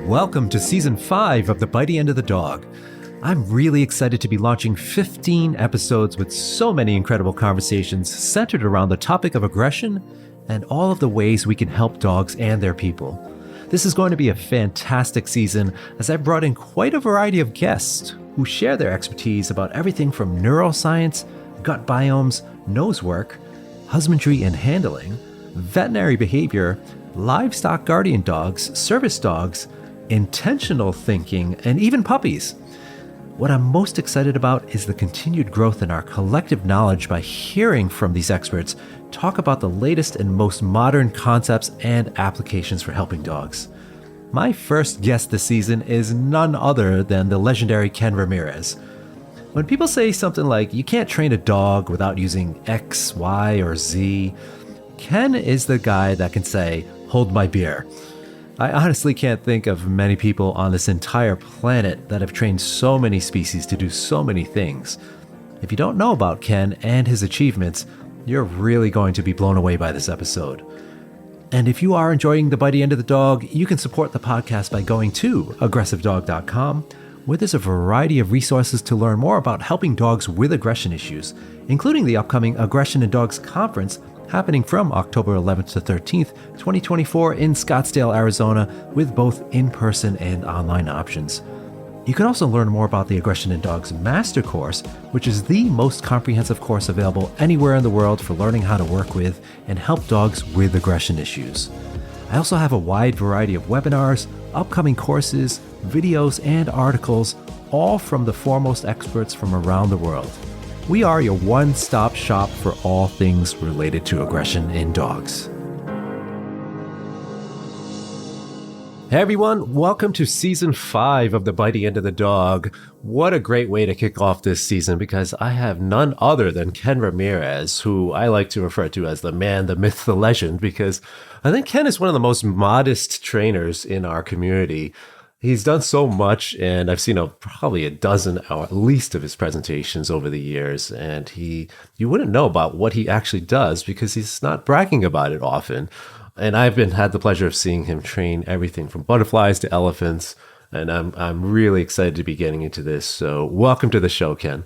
Welcome to Season 5 of the Bitey End of the Dog. I'm really excited to be launching 15 episodes with so many incredible conversations centered around the topic of aggression and all of the ways we can help dogs and their people. This is going to be a fantastic season as I've brought in quite a variety of guests who share their expertise about everything from neuroscience, gut biomes, nose work, husbandry and handling, veterinary behavior, livestock guardian dogs, service dogs, intentional thinking, and even puppies. What I'm most excited about is the continued growth in our collective knowledge by hearing from these experts talk about the latest and most modern concepts and applications for helping dogs. My first guest this season is none other than the legendary Ken Ramirez. When people say something like, you can't train a dog without using X, Y, or Z, Ken is the guy that can say, hold my beer. I honestly can't think of many people on this entire planet that have trained so many species to do so many things. If you don't know about Ken and his achievements, you're really going to be blown away by this episode. And if you are enjoying the Bitey End of the Dog, you can support the podcast by going to aggressivedog.com, where there's a variety of resources to learn more about helping dogs with aggression issues, including the upcoming Aggression in Dogs Conference happening from October 11th to 13th, 2024 in Scottsdale, Arizona, with both in-person and online options. You can also learn more about the Aggression in Dogs Master Course, which is the most comprehensive course available anywhere in the world for learning how to work with and help dogs with aggression issues. I also have a wide variety of webinars, upcoming courses, videos, and articles, all from the foremost experts from around the world. We are your one-stop shop for all things related to aggression in dogs. Hey everyone, welcome to Season 5 of the Bitey End of the Dog. What a great way to kick off this season because I have none other than Ken Ramirez, who I like to refer to as the man, the myth, the legend, because I think Ken is one of the most modest trainers in our community. He's done so much, and I've seen probably a dozen or at least of his presentations over the years, and you wouldn't know about what he actually does because he's not bragging about it often. And I've had the pleasure of seeing him train everything from butterflies to elephants, and I'm really excited to be getting into this. So welcome to the show, Ken.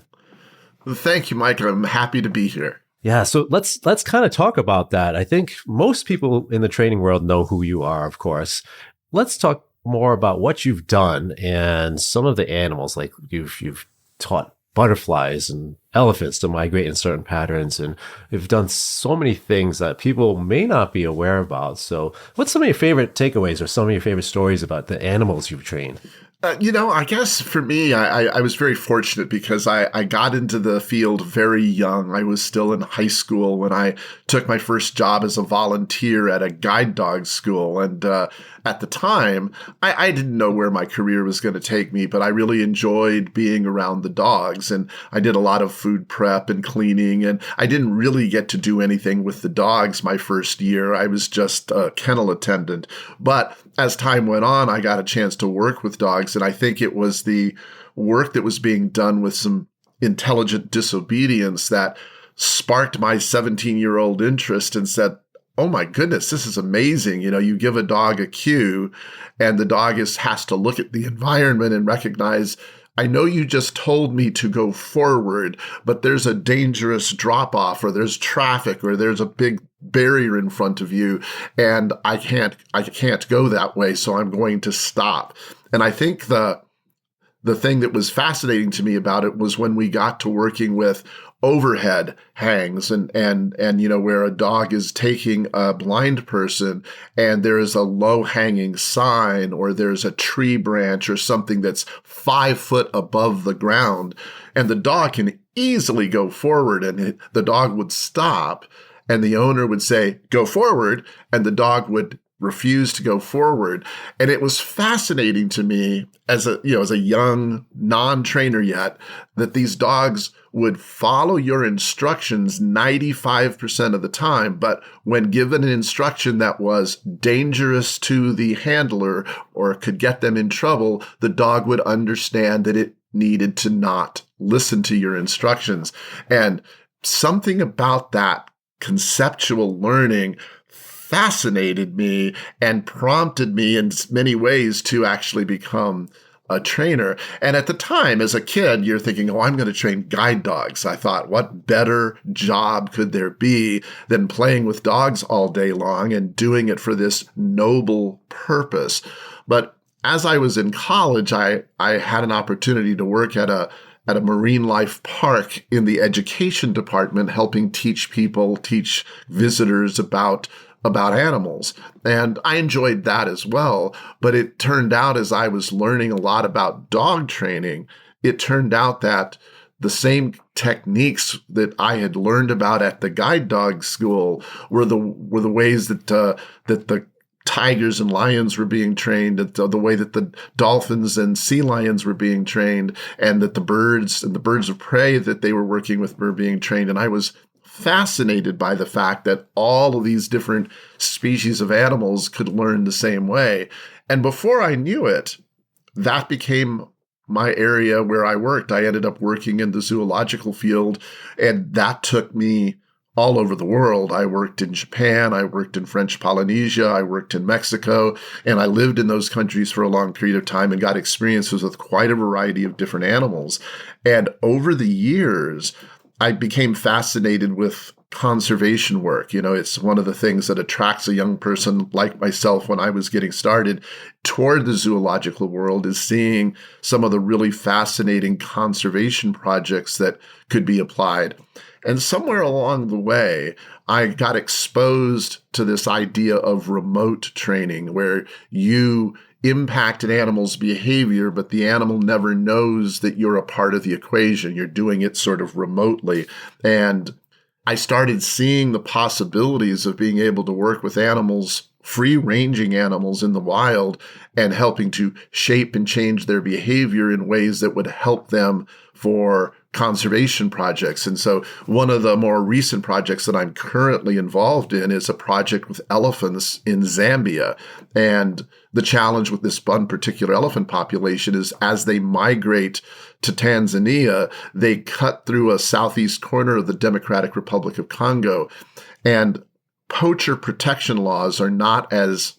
Thank you, Michael. I'm happy to be here. Yeah, so let's kind of talk about that. I think most people in the training world know who you are, of course. Let's talk more about what you've done and some of the animals, like you've taught butterflies and elephants to migrate in certain patterns, and you've done so many things that people may not be aware about. So what's some of your favorite takeaways or some of your favorite stories about the animals you've trained? I guess for me, I was very fortunate because I got into the field very young. I was still in high school when I took my first job as a volunteer at a guide dog school. And at the time, I didn't know where my career was going to take me, but I really enjoyed being around the dogs. And I did a lot of food prep and cleaning, and I didn't really get to do anything with the dogs my first year. I was just a kennel attendant. But as time went on, I got a chance to work with dogs, and I think it was the work that was being done with some intelligent disobedience that sparked my 17-year-old interest and said, oh my goodness, this is amazing. You give a dog a cue and the dog has to look at the environment and recognize, I know you just told me to go forward, but there's a dangerous drop-off or there's traffic or there's a big barrier in front of you and I can't go that way, so I'm going to stop. And I think the thing that was fascinating to me about it was when we got to working with overhead hangs and where a dog is taking a blind person and there is a low hanging sign or there's a tree branch or something that's 5 foot above the ground, and the dog can easily go forward and the dog would stop and the owner would say, go forward, and the dog would refuse to go forward. And it was fascinating to me as a young non-trainer yet, that these dogs would follow your instructions 95% of the time. But when given an instruction that was dangerous to the handler or could get them in trouble, the dog would understand that it needed to not listen to your instructions. And something about that conceptual learning fascinated me and prompted me in many ways to actually become a trainer. And at the time, as a kid, you're thinking, oh, I'm going to train guide dogs. I thought, what better job could there be than playing with dogs all day long and doing it for this noble purpose? But as I was in college, I had an opportunity to work at a marine life park in the education department, helping teach visitors about animals. And I enjoyed that as well. But it turned out, as I was learning a lot about dog training, it turned out that the same techniques that I had learned about at the guide dog school were the ways that the tigers and lions were being trained, the way that the dolphins and sea lions were being trained, and that the birds of prey that they were working with were being trained. And I was fascinated by the fact that all of these different species of animals could learn the same way. And before I knew it, that became my area where I worked. I ended up working in the zoological field, and that took me all over the world. I worked in Japan, I worked in French Polynesia, I worked in Mexico, and I lived in those countries for a long period of time and got experiences with quite a variety of different animals. And over the years, I became fascinated with conservation work. It's one of the things that attracts a young person like myself when I was getting started toward the zoological world, is seeing some of the really fascinating conservation projects that could be applied. And somewhere along the way, I got exposed to this idea of remote training, where you impact an animal's behavior, but the animal never knows that you're a part of the equation. You're doing it sort of remotely. And I started seeing the possibilities of being able to work with animals, free-ranging animals in the wild, and helping to shape and change their behavior in ways that would help them for conservation projects. And so one of the more recent projects that I'm currently involved in is a project with elephants in Zambia. And the challenge with this one particular elephant population is, as they migrate to Tanzania, they cut through a southeast corner of the Democratic Republic of Congo. And poacher protection laws are not as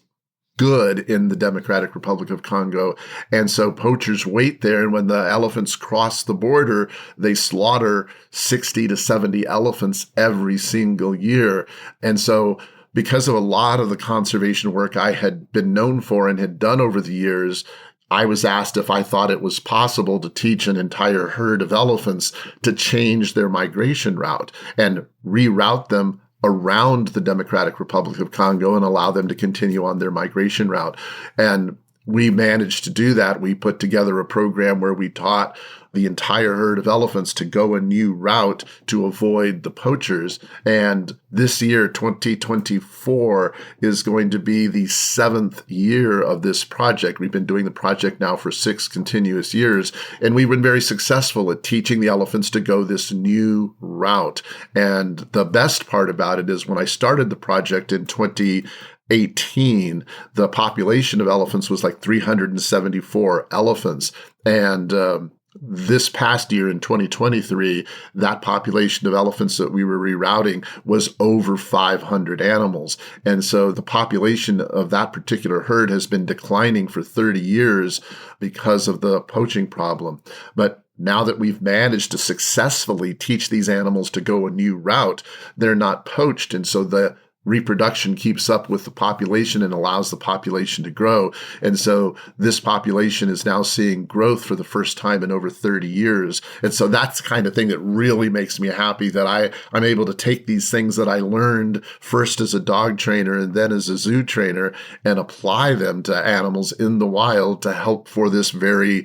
good in the Democratic Republic of Congo. And so poachers wait there. And when the elephants cross the border, they slaughter 60 to 70 elephants every single year. And so because of a lot of the conservation work I had been known for and had done over the years, I was asked if I thought it was possible to teach an entire herd of elephants to change their migration route and reroute them around the Democratic Republic of Congo and allow them to continue on their migration route. And we managed to do that. We put together a program where we taught the entire herd of elephants to go a new route to avoid the poachers. And this year, 2024, is going to be the 7th year of this project. We've been doing the project now for 6 continuous years, and we've been very successful at teaching the elephants to go this new route. And the best part about it is, when I started the project in 2018, the population of elephants was like 374 elephants. And this past year in 2023, that population of elephants that we were rerouting was over 500 animals. And so the population of that particular herd has been declining for 30 years because of the poaching problem. But now that we've managed to successfully teach these animals to go a new route, they're not poached. And so the reproduction keeps up with the population and allows the population to grow. And so this population is now seeing growth for the first time in over 30 years. And so that's the kind of thing that really makes me happy, that I'm able to take these things that I learned first as a dog trainer and then as a zoo trainer and apply them to animals in the wild to help for this very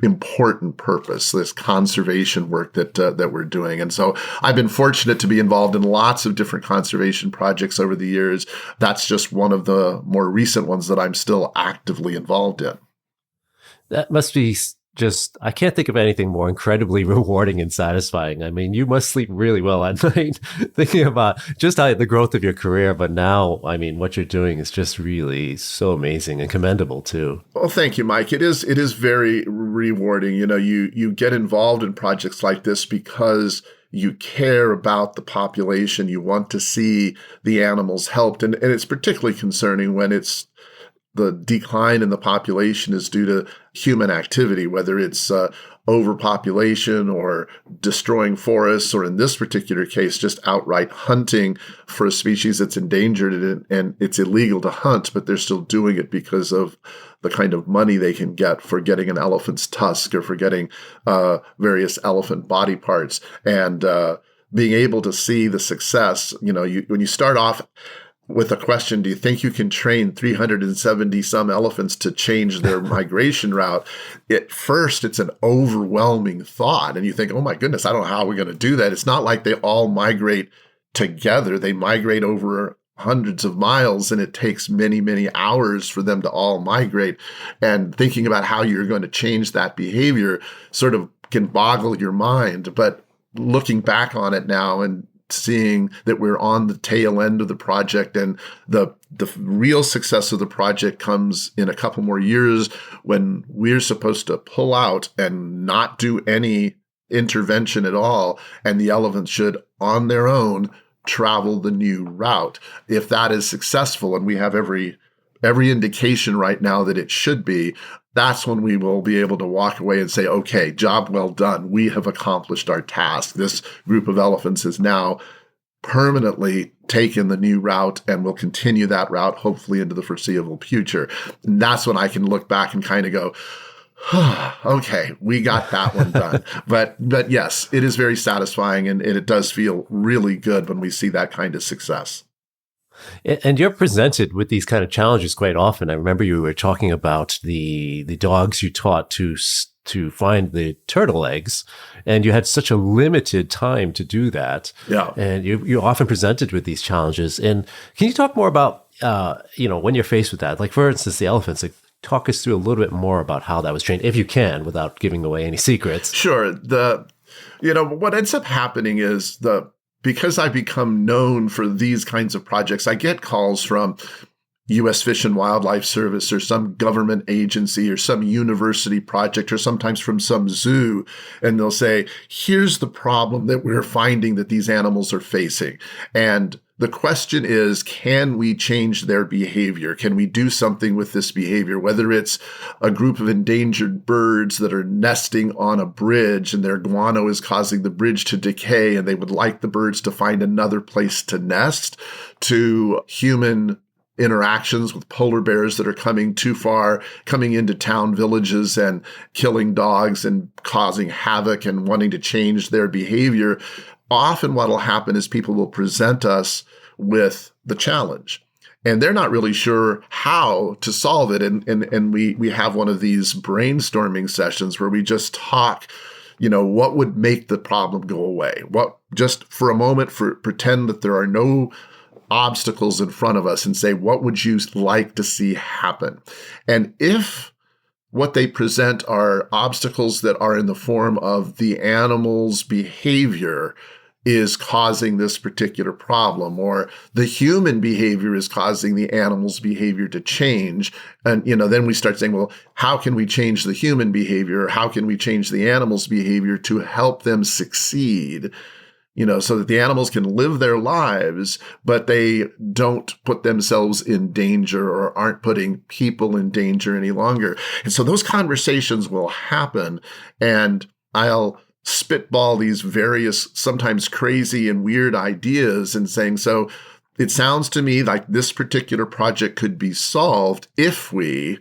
important purpose, this conservation work that we're doing. And so I've been fortunate to be involved in lots of different conservation projects over the years. That's just one of the more recent ones that I'm still actively involved in. That must be just, I can't think of anything more incredibly rewarding and satisfying. I mean, you must sleep really well at night thinking about just how the growth of your career. But now, I mean, what you're doing is just really so amazing and commendable too. Well, thank you, Mike. It is very rewarding. You get involved in projects like this because you care about the population. You want to see the animals helped. And it's particularly concerning when it's the decline in the population is due to human activity, whether it's overpopulation or destroying forests, or in this particular case, just outright hunting for a species that's endangered, and it's illegal to hunt, but they're still doing it because of the kind of money they can get for getting an elephant's tusk or for getting various elephant body parts. And being able to see the success, when you start off with a question, do you think you can train 370 some elephants to change their migration route? At first, it's an overwhelming thought. And you think, oh my goodness, I don't know how we're going to do that. It's not like they all migrate together. They migrate over hundreds of miles, and it takes many, many hours for them to all migrate. And thinking about how you're going to change that behavior sort of can boggle your mind. But looking back on it now and seeing that we're on the tail end of the project, and the real success of the project comes in a couple more years when we're supposed to pull out and not do any intervention at all, and the elephants should on their own travel the new route. If that is successful, and we have every indication right now that it should be, that's when we will be able to walk away and say, okay, job well done. We have accomplished our task. This group of elephants has now permanently taken the new route and will continue that route, hopefully into the foreseeable future. And that's when I can look back and kind of go, okay, we got that one done. But yes, it is very satisfying, and it does feel really good when we see that kind of success. And you're presented with these kind of challenges quite often. I remember you were talking about the dogs you taught to find the turtle eggs, and you had such a limited time to do that. Yeah. And you're often presented with these challenges. And can you talk more about, when you're faced with that? Like, for instance, the elephants, like, talk us through a little bit more about how that was trained, if you can, without giving away any secrets. Sure. What ends up happening is because I become known for these kinds of projects, I get calls from U.S. Fish and Wildlife Service or some government agency or some university project, or sometimes from some zoo, and they'll say, here's the problem that we're finding that these animals are facing. And the question is, can we change their behavior? Can we do something with this behavior? Whether it's a group of endangered birds that are nesting on a bridge and their guano is causing the bridge to decay and they would like the birds to find another place to nest, to human interactions with polar bears that are coming too far, coming into town villages and killing dogs and causing havoc and wanting to change their behavior. Often what will happen is people will present us with the challenge, and they're not really sure how to solve it. And we have one of these brainstorming sessions where we just talk, what would make the problem go away? What, just for a moment, pretend that there are no obstacles in front of us and say, what would you like to see happen? And if what they present are obstacles that are in the form of the animal's behavior is causing this particular problem, or the human behavior is causing the animal's behavior to change. And, then we start saying, well, how can we change the human behavior? How can we change the animal's behavior to help them succeed? So that the animals can live their lives, but they don't put themselves in danger or aren't putting people in danger any longer. And so those conversations will happen, and I'll spitball these various, sometimes crazy and weird ideas and saying, so it sounds to me like this particular project could be solved if we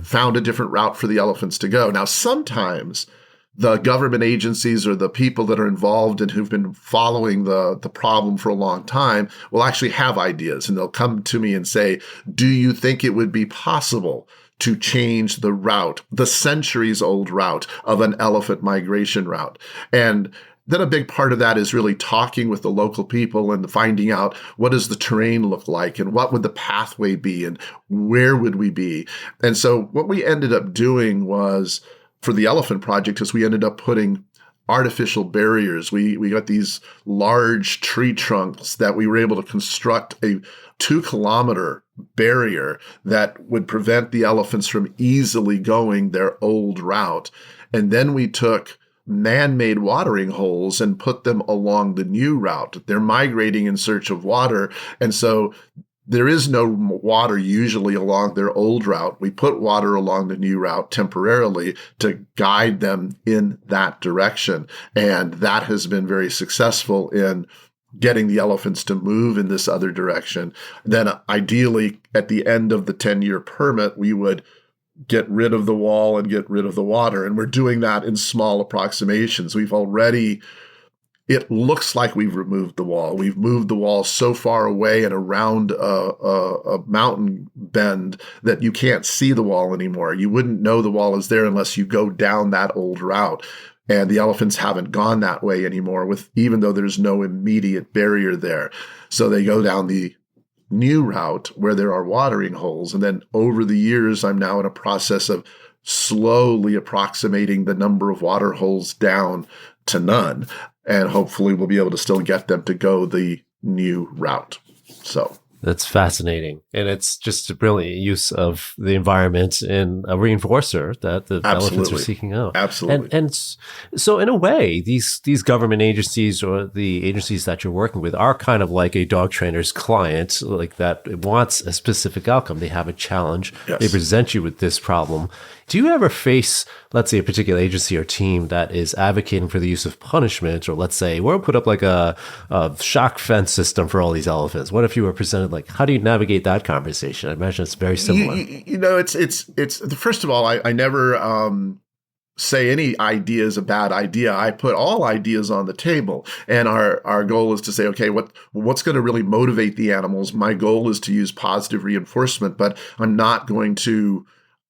found a different route for the elephants to go. Now, sometimes the government agencies or the people that are involved and who've been following the problem for a long time will actually have ideas, and they'll come to me and say, do you think it would be possible to change the route, the centuries-old route of an elephant migration route? And then a big part of that is really talking with the local people and finding out, what does the terrain look like, and what would the pathway be, and where would we be? And so what we ended up doing was, for the elephant project, is we ended up putting artificial barriers. We got these large tree trunks that we were able to construct a 2-kilometer barrier that would prevent the elephants from easily going their old route. And then we took man-made watering holes and put them along the new route. They're migrating in search of water. And so there is no water usually along their old route. We put water along the new route temporarily to guide them in that direction. And that has been very successful in getting the elephants to move in this other direction. Then ideally, at the end of the 10-year permit, we would get rid of the wall and get rid of the water. And we're doing that in small approximations. It looks like we've removed the wall. We've moved the wall so far away and around a mountain bend that you can't see the wall anymore. You wouldn't know the wall is there unless you go down that old route. And the elephants haven't gone that way anymore, even though there's no immediate barrier there. So they go down the new route where there are watering holes. And then over the years, I'm now in a process of slowly approximating the number of water holes down to none. And hopefully we'll be able to still get them to go the new route. So that's fascinating. And it's just a brilliant use of the environment and a reinforcer that the elephants are seeking out. Absolutely. And so in a way, these government agencies or the agencies that you're working with are kind of like a dog trainer's client, like that wants a specific outcome. They have a challenge. Yes. They present you with this problem. Do you ever face, let's say, a particular agency or team that is advocating for the use of punishment, or let's say, we'll put up like a shock fence system for all these elephants? What if you were presented, like, how do you navigate that conversation? I imagine it's very similar. It's first of all, I never say any idea is a bad idea. I put all ideas on the table, and our goal is to say, okay, what's going to really motivate the animals? My goal is to use positive reinforcement, but I'm not going to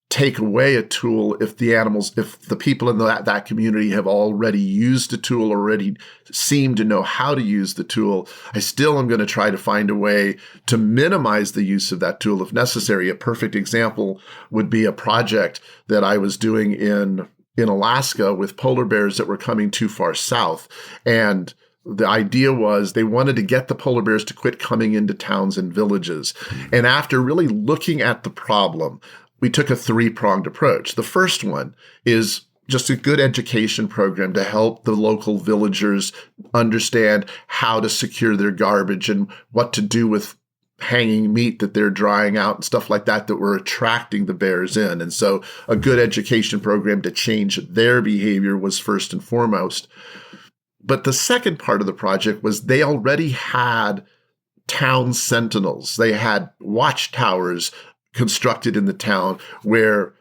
take away a tool if the people in that community have already used the tool, already seem to know how to use the tool. I still am going to try to find a way to minimize the use of that tool if necessary. A perfect example would be a project that I was doing in Alaska with polar bears that were coming too far south. And the idea was they wanted to get the polar bears to quit coming into towns and villages. And after really looking at the problem, we took a 3-pronged approach. The first one is just a good education program to help the local villagers understand how to secure their garbage and what to do with hanging meat that they're drying out and stuff like that were attracting the bears in. And so a good education program to change their behavior was first and foremost. But the second part of the project was they already had town sentinels. They had watchtowers constructed in the town where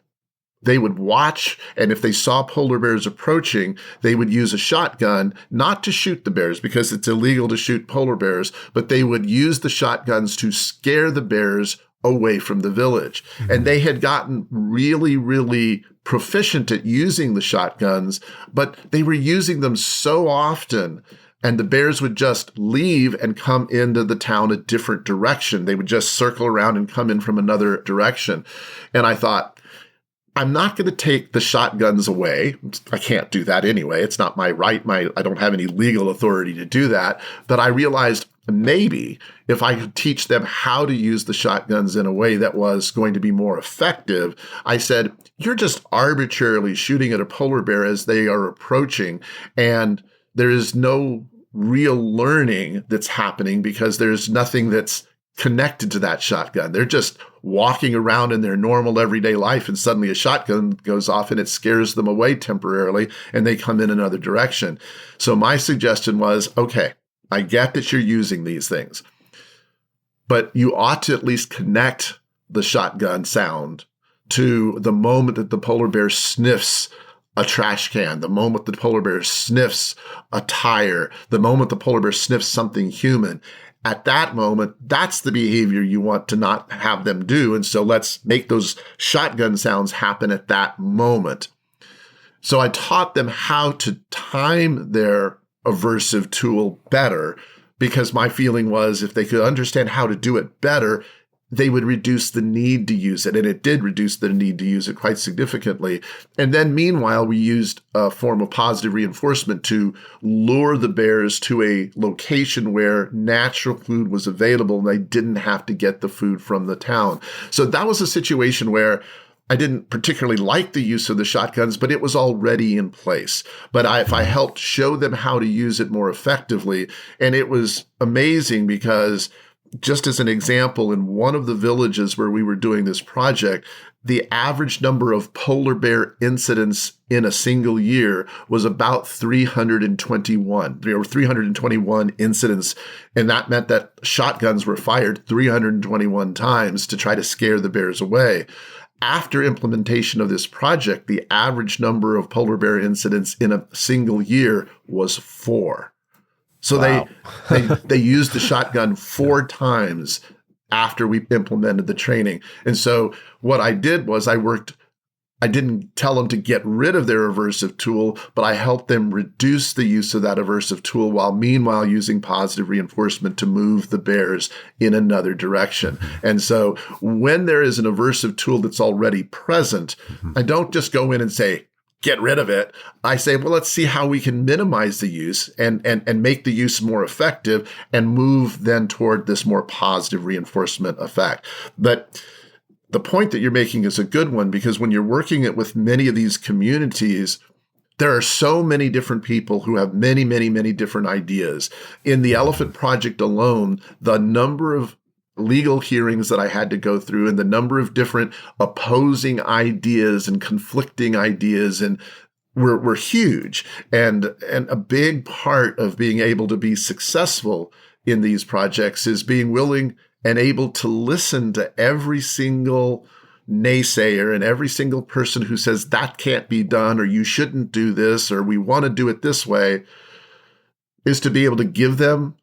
they would watch, and if they saw polar bears approaching, they would use a shotgun, not to shoot the bears because it's illegal to shoot polar bears, but they would use the shotguns to scare the bears away from the village. Mm-hmm. And they had gotten really, really proficient at using the shotguns, but they were using them so often, and the bears would just leave and come into the town a different direction. They would just circle around and come in from another direction. And I thought, I'm not going to take the shotguns away. I can't do that anyway. It's not my right. I don't have any legal authority to do that. But I realized maybe if I could teach them how to use the shotguns in a way that was going to be more effective, I said, you're just arbitrarily shooting at a polar bear as they are approaching. And there is no real learning that's happening because there's nothing that's connected to that shotgun. They're just walking around in their normal everyday life, and suddenly a shotgun goes off and it scares them away temporarily and they come in another direction. So my suggestion was, okay, I get that you're using these things, but you ought to at least connect the shotgun sound to the moment that the polar bear sniffs a trash can, the moment the polar bear sniffs a tire, the moment the polar bear sniffs something human. At that moment, that's the behavior you want to not have them do. And so let's make those shotgun sounds happen at that moment. So I taught them how to time their aversive tool better, because my feeling was if they could understand how to do it better, they would reduce the need to use it. And it did reduce the need to use it quite significantly. And then meanwhile, we used a form of positive reinforcement to lure the bears to a location where natural food was available and they didn't have to get the food from the town. So that was a situation where I didn't particularly like the use of the shotguns, but it was already in place. But if I helped show them how to use it more effectively, and it was amazing because, just as an example, in one of the villages where we were doing this project, the average number of polar bear incidents in a single year was about 321. There were 321 incidents, and that meant that shotguns were fired 321 times to try to scare the bears away. After implementation of this project, the average number of polar bear incidents in a single year was 4. So Wow. they used the shotgun 4 times after we implemented the training. And so what I did was I didn't tell them to get rid of their aversive tool, but I helped them reduce the use of that aversive tool while meanwhile using positive reinforcement to move the bears in another direction. And so when there is an aversive tool that's already present, I don't just go in and say, get rid of it. I say, well, let's see how we can minimize the use and make the use more effective and move then toward this more positive reinforcement effect. But the point that you're making is a good one, because when you're working it with many of these communities, there are so many different people who have many, many, many different ideas. In the Elephant Project alone, the number of legal hearings that I had to go through and the number of different opposing ideas and conflicting ideas and were huge. And a big part of being able to be successful in these projects is being willing and able to listen to every single naysayer and every single person who says that can't be done, or you shouldn't do this, or we want to do it this way, is to be able to give them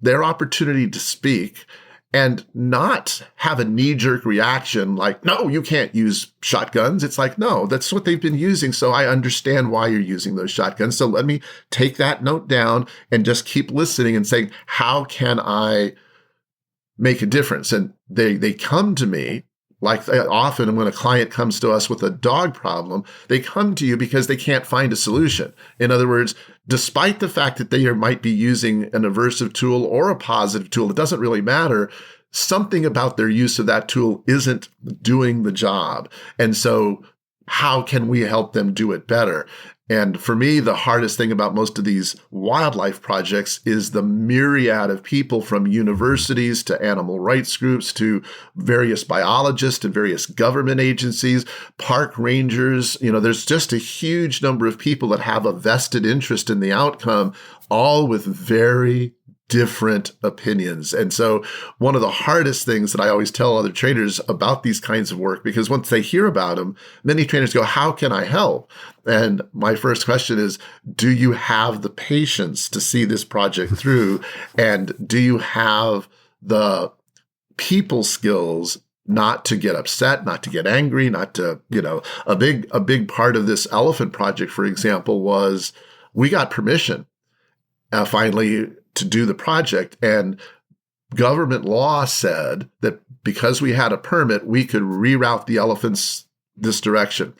their opportunity to speak and not have a knee-jerk reaction like, no, you can't use shotguns. It's like, no, that's what they've been using, so I understand why you're using those shotguns. So let me take that note down and just keep listening and saying, how can I make a difference? And they come to me, like often when a client comes to us with a dog problem, they come to you because they can't find a solution. In other words, despite the fact that they might be using an aversive tool or a positive tool, it doesn't really matter. Something about their use of that tool isn't doing the job. And so how can we help them do it better? And for me, the hardest thing about most of these wildlife projects is the myriad of people, from universities to animal rights groups to various biologists and various government agencies, park rangers. There's just a huge number of people that have a vested interest in the outcome, all with very different opinions. And so one of the hardest things that I always tell other trainers about these kinds of work, because once they hear about them, many trainers go, how can I help? And my first question is, do you have the patience to see this project through? And do you have the people skills not to get upset, not to get angry, not to, a big part of this elephant project, for example, was we got permission finally to do the project. And government law said that because we had a permit, we could reroute the elephants this direction.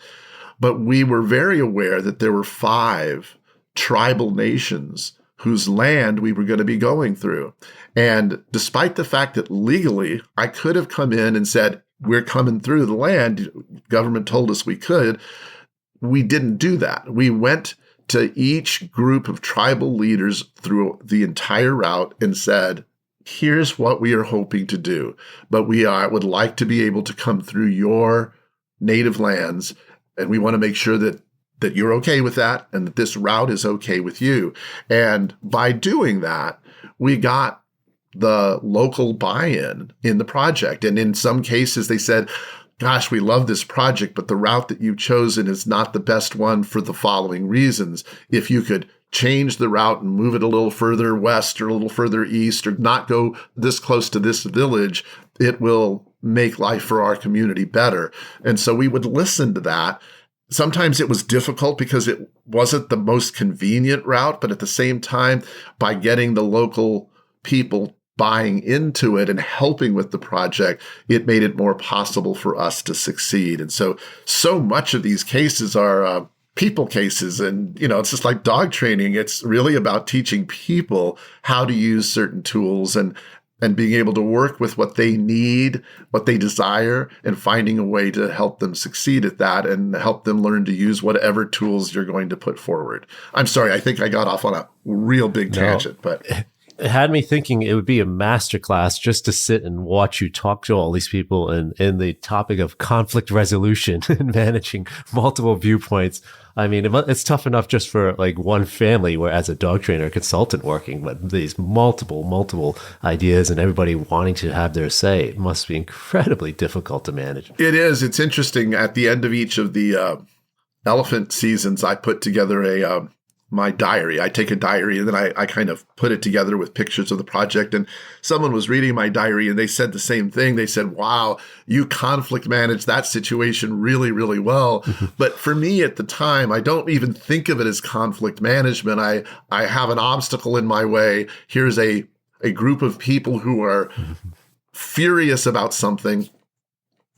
But we were very aware that there were 5 tribal nations whose land we were going to be going through. And despite the fact that legally I could have come in and said, we're coming through the land, government told us we could, we didn't do that. We went to each group of tribal leaders through the entire route and said, here's what we are hoping to do, but we would like to be able to come through your native lands, and we want to make sure that you're okay with that and that this route is okay with you. And by doing that, we got the local buy-in in the project. And in some cases, they said, gosh, we love this project, but the route that you've chosen is not the best one for the following reasons. If you could change the route and move it a little further west or a little further east, or not go this close to this village, it will make life for our community better. And so we would listen to that. Sometimes it was difficult because it wasn't the most convenient route, but at the same time, by getting the local people buying into it and helping with the project, it made it more possible for us to succeed. And so much of these cases are people cases. And, it's just like dog training. It's really about teaching people how to use certain tools. And and being able to work with what they need, what they desire, and finding a way to help them succeed at that and help them learn to use whatever tools you're going to put forward. I'm sorry, I think I got off on a real big tangent, but it had me thinking it would be a masterclass just to sit and watch you talk to all these people in the topic of conflict resolution and managing multiple viewpoints. I mean, it's tough enough just for like one family where as a dog trainer consultant working, but these multiple ideas and everybody wanting to have their say, it must be incredibly difficult to manage. It is. It's interesting. At the end of each of the elephant seasons, I put together my diary. I take a diary and then I kind of put it together with pictures of the project. And someone was reading my diary and they said the same thing. They said, wow, you conflict managed that situation really, really well. But for me at the time, I don't even think of it as conflict management. I have an obstacle in my way. Here's a group of people who are furious about something,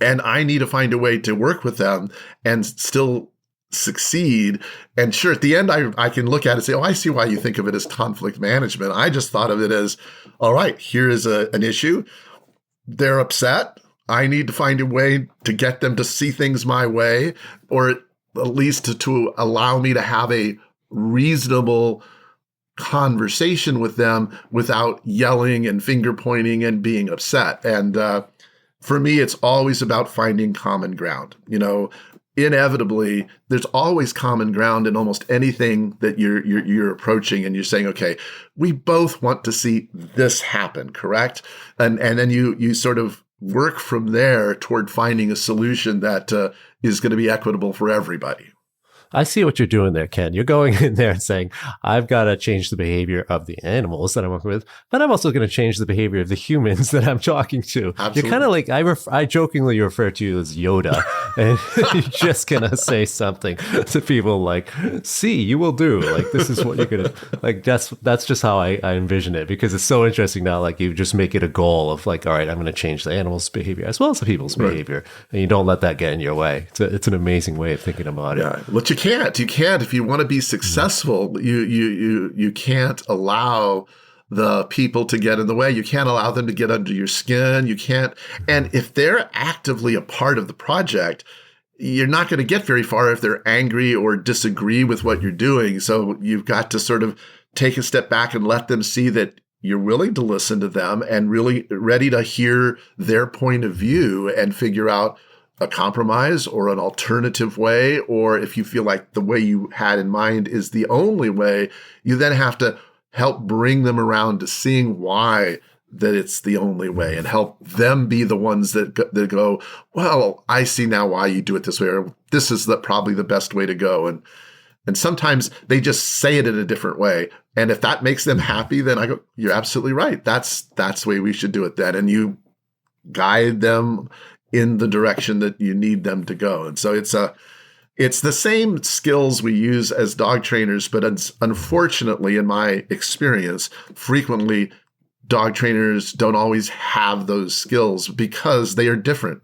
and I need to find a way to work with them and still succeed. And sure, at the end, I can look at it and say, oh, I see why you think of it as conflict management. I just thought of it as, all right, here is an issue. They're upset. I need to find a way to get them to see things my way, or at least to allow me to have a reasonable conversation with them without yelling and finger pointing and being upset. And for me, it's always about finding common ground. Inevitably, there's always common ground in almost anything that you're approaching, and you're saying, okay, we both want to see this happen, correct? And then you sort of work from there toward finding a solution that is going to be equitable for everybody. I see what you're doing there, Ken. You're going in there and saying, I've got to change the behavior of the animals that I'm working with, but I'm also going to change the behavior of the humans that I'm talking to. Absolutely. You're kind of like, I jokingly refer to you as Yoda, and you're just going to say something to people like, see, you will do. Like, this is what you're going to, like, that's just how I envision it, because it's so interesting now. Like, you just make it a goal of like, all right, I'm going to change the animals' behavior as well as the people's behavior. And you don't let that get in your way. It's an amazing way of thinking about it. Yeah, but you can't. If you want to be successful, you can't allow the people to get in the way. You can't allow them to get under your skin. You can't. And if they're actively a part of the project, you're not going to get very far if they're angry or disagree with what you're doing. So you've got to sort of take a step back and let them see that you're willing to listen to them and really ready to hear their point of view and figure out a compromise or an alternative way. Or if you feel like the way you had in mind is the only way, you then have to help bring them around to seeing why that it's the only way, and help them be the ones that go, well, I see now why you do it this way, or this is probably the best way to go. And sometimes they just say it in a different way. And if that makes them happy, then I go, you're absolutely right. That's the way we should do it then. And you guide them in the direction that you need them to go. And so it's the same skills we use as dog trainers, but unfortunately, in my experience, frequently dog trainers don't always have those skills because they are different.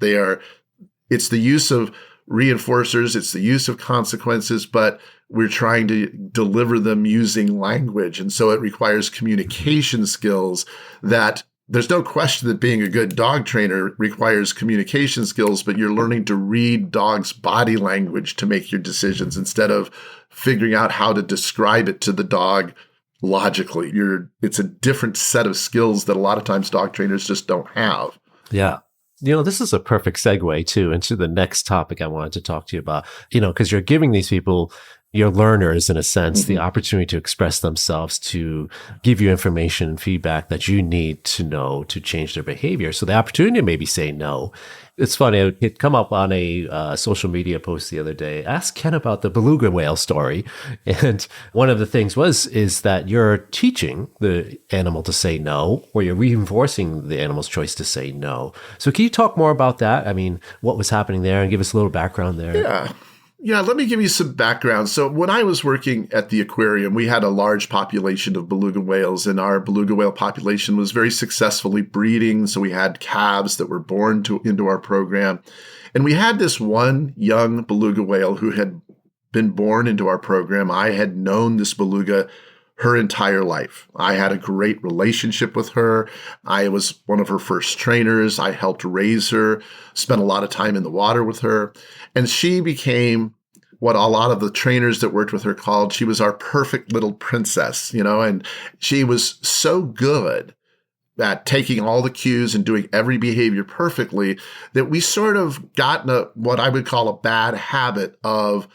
It's the use of reinforcers, it's the use of consequences, but we're trying to deliver them using language. And so it requires communication skills that there's no question that being a good dog trainer requires communication skills, but you're learning to read dogs' body language to make your decisions instead of figuring out how to describe it to the dog logically. It's a different set of skills that a lot of times dog trainers just don't have. Yeah. This is a perfect segue too into the next topic I wanted to talk to you about, because you're giving these people, your learners in a sense, the opportunity to express themselves, to give you information and feedback that you need to know to change their behavior. So the opportunity to maybe say no. It's funny, it come up on a social media post the other day. Ask Ken about the beluga whale story. And one of the things is that you're teaching the animal to say no, or you're reinforcing the animal's choice to say no. So can you talk more about that? I mean, what was happening there, and give us a little background there? Yeah, let me give you some background. So when I was working at the aquarium, we had a large population of beluga whales, and our beluga whale population was very successfully breeding. So we had calves that were born into our program. And we had this one young beluga whale who had been born into our program. I had known this beluga her entire life. I had a great relationship with her. I was one of her first trainers. I helped raise her, spent a lot of time in the water with her. And she became what a lot of the trainers that worked with her called, she was our perfect little princess, and she was so good at taking all the cues and doing every behavior perfectly that we sort of got in what I would call a bad habit of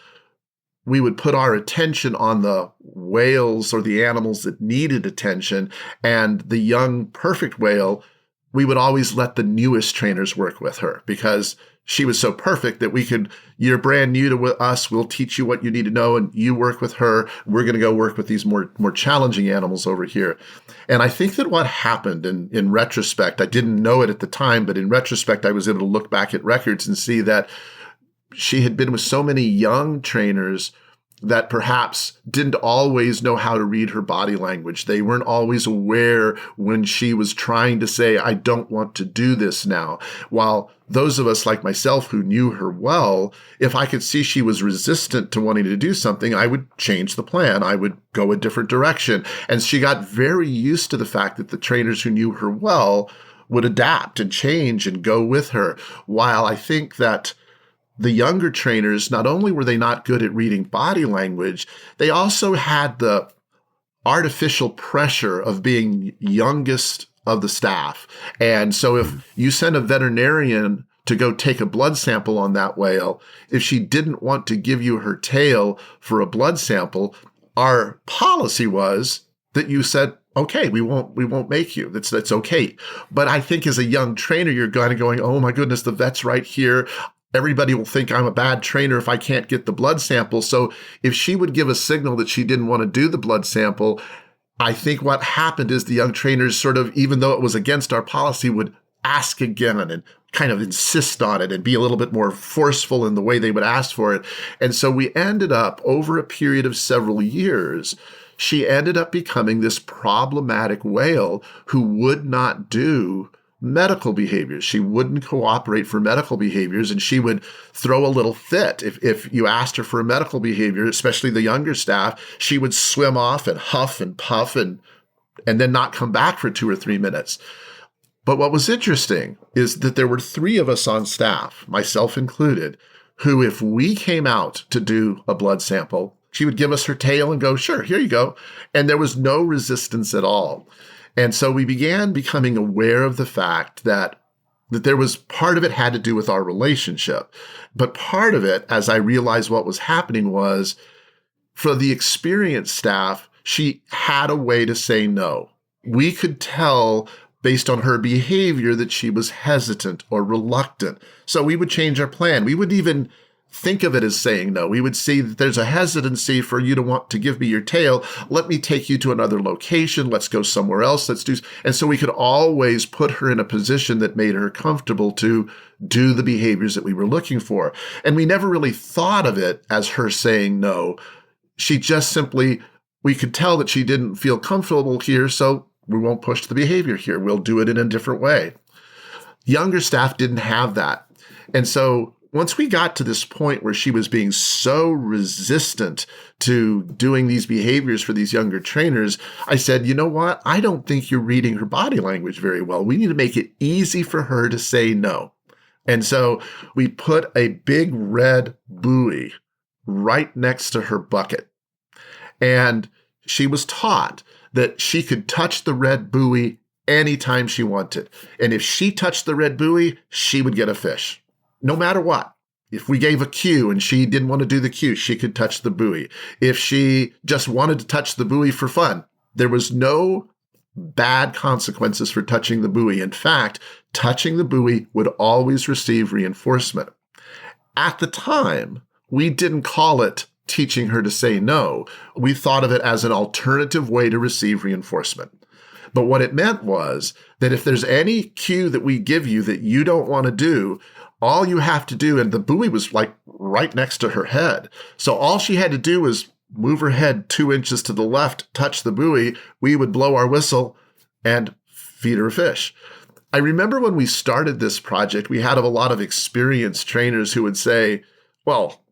we would put our attention on the whales or the animals that needed attention, and the young, perfect whale, we would always let the newest trainers work with her because she was so perfect that you're brand new to us, we'll teach you what you need to know, and you work with her. We're going to go work with these more challenging animals over here. And I think that what happened in retrospect, I didn't know it at the time, but in retrospect, I was able to look back at records and see that she had been with so many young trainers that perhaps didn't always know how to read her body language. They weren't always aware when she was trying to say, I don't want to do this now. While those of us like myself who knew her well, if I could see she was resistant to wanting to do something, I would change the plan. I would go a different direction. And she got very used to the fact that the trainers who knew her well would adapt and change and go with her. While I think that the younger trainers, not only were they not good at reading body language, they also had the artificial pressure of being youngest of the staff. And so if you send a veterinarian to go take a blood sample on that whale, if she didn't want to give you her tail for a blood sample, our policy was that you said, okay, we won't make you. That's okay. But I think as a young trainer, you're kind of going, oh my goodness, the vet's right here. Everybody will think I'm a bad trainer if I can't get the blood sample. So if she would give a signal that she didn't want to do the blood sample, I think what happened is the young trainers sort of, even though it was against our policy, would ask again and kind of insist on it and be a little bit more forceful in the way they would ask for it. And so we ended up, over a period of several years, she ended up becoming this problematic whale who would not do medical behaviors. She wouldn't cooperate for medical behaviors, and she would throw a little fit. If you asked her for a medical behavior, especially the younger staff, she would swim off and huff and puff and then not come back for 2 or 3 minutes. But what was interesting is that there were 3 of us on staff, myself included, who if we came out to do a blood sample, she would give us her tail and go, sure, here you go. And there was no resistance at all. And so we began becoming aware of the fact that there was part of it had to do with our relationship. But part of it, as I realized what was happening, was for the experienced staff, she had a way to say no. We could tell based on her behavior that she was hesitant or reluctant. So we would change our plan. We would even think of it as saying no. We would see that there's a hesitancy for you to want to give me your tail. Let me take you to another location. Let's go somewhere else. And so we could always put her in a position that made her comfortable to do the behaviors that we were looking for. And we never really thought of it as her saying no. She just simply, we could tell that she didn't feel comfortable here, so we won't push the behavior here. We'll do it in a different way. Younger staff didn't have that. And so once we got to this point where she was being so resistant to doing these behaviors for these younger trainers, I said, you know what? I don't think you're reading her body language very well. We need to make it easy for her to say no. And so we put a big red buoy right next to her bucket. And she was taught that she could touch the red buoy anytime she wanted. And if she touched the red buoy, she would get a fish. No matter what. If we gave a cue and she didn't want to do the cue, she could touch the buoy. If she just wanted to touch the buoy for fun, there was no bad consequences for touching the buoy. In fact, touching the buoy would always receive reinforcement. At the time, we didn't call it teaching her to say no. We thought of it as an alternative way to receive reinforcement. But what it meant was that if there's any cue that we give you that you don't want to do, all you have to do, and the buoy was like right next to her head. So all she had to do was move her head 2 inches to the left, touch the buoy. We would blow our whistle and feed her a fish. I remember when we started this project, we had a lot of experienced trainers who would say, well,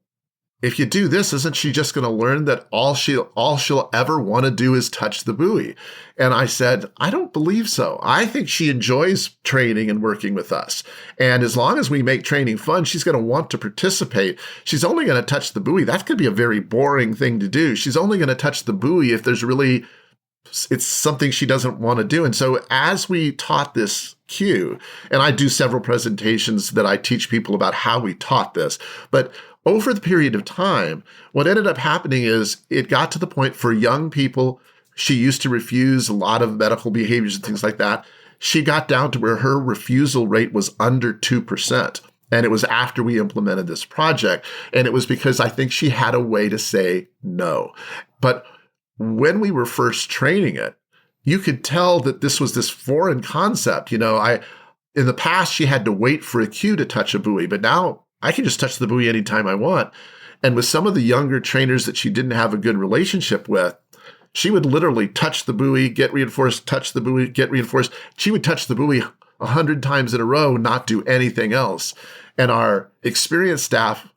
if you do this, isn't she just going to learn that all she'll ever want to do is touch the buoy? And I said, I don't believe so. I think she enjoys training and working with us. And as long as we make training fun, she's going to want to participate. She's only going to touch the buoy. That could be a very boring thing to do. She's only going to touch the buoy if it's something she doesn't want to do. And so as we taught this cue, and I do several presentations that I teach people about how we taught this, but over the period of time, what ended up happening is it got to the point for young people, she used to refuse a lot of medical behaviors and things like that. She got down to where her refusal rate was under 2%. And it was after we implemented this project. And it was because I think she had a way to say no. But when we were first training it, you could tell that this was this foreign concept. In the past, she had to wait for a cue to touch a buoy, but now I can just touch the buoy anytime I want. And with some of the younger trainers that she didn't have a good relationship with, she would literally touch the buoy, get reinforced, touch the buoy, get reinforced. She would touch the buoy 100 times in a row, not do anything else. And our experienced staff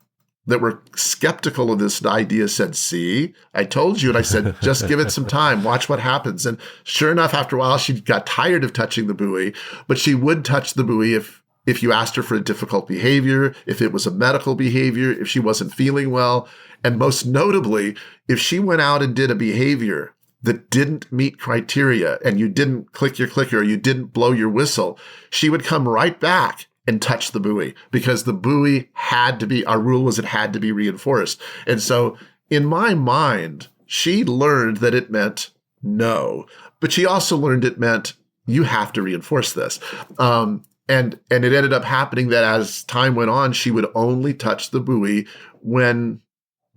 that were skeptical of this idea said, see, I told you. And I said, just give it some time, watch what happens. And sure enough, after a while, she got tired of touching the buoy, but she would touch the buoy if you asked her for a difficult behavior, if it was a medical behavior, if she wasn't feeling well. And most notably, if she went out and did a behavior that didn't meet criteria and you didn't click your clicker or you didn't blow your whistle, she would come right back and touch the buoy because the buoy our rule was it had to be reinforced. And so in my mind, she learned that it meant no, but she also learned it meant you have to reinforce this. And it ended up happening that as time went on, she would only touch the buoy when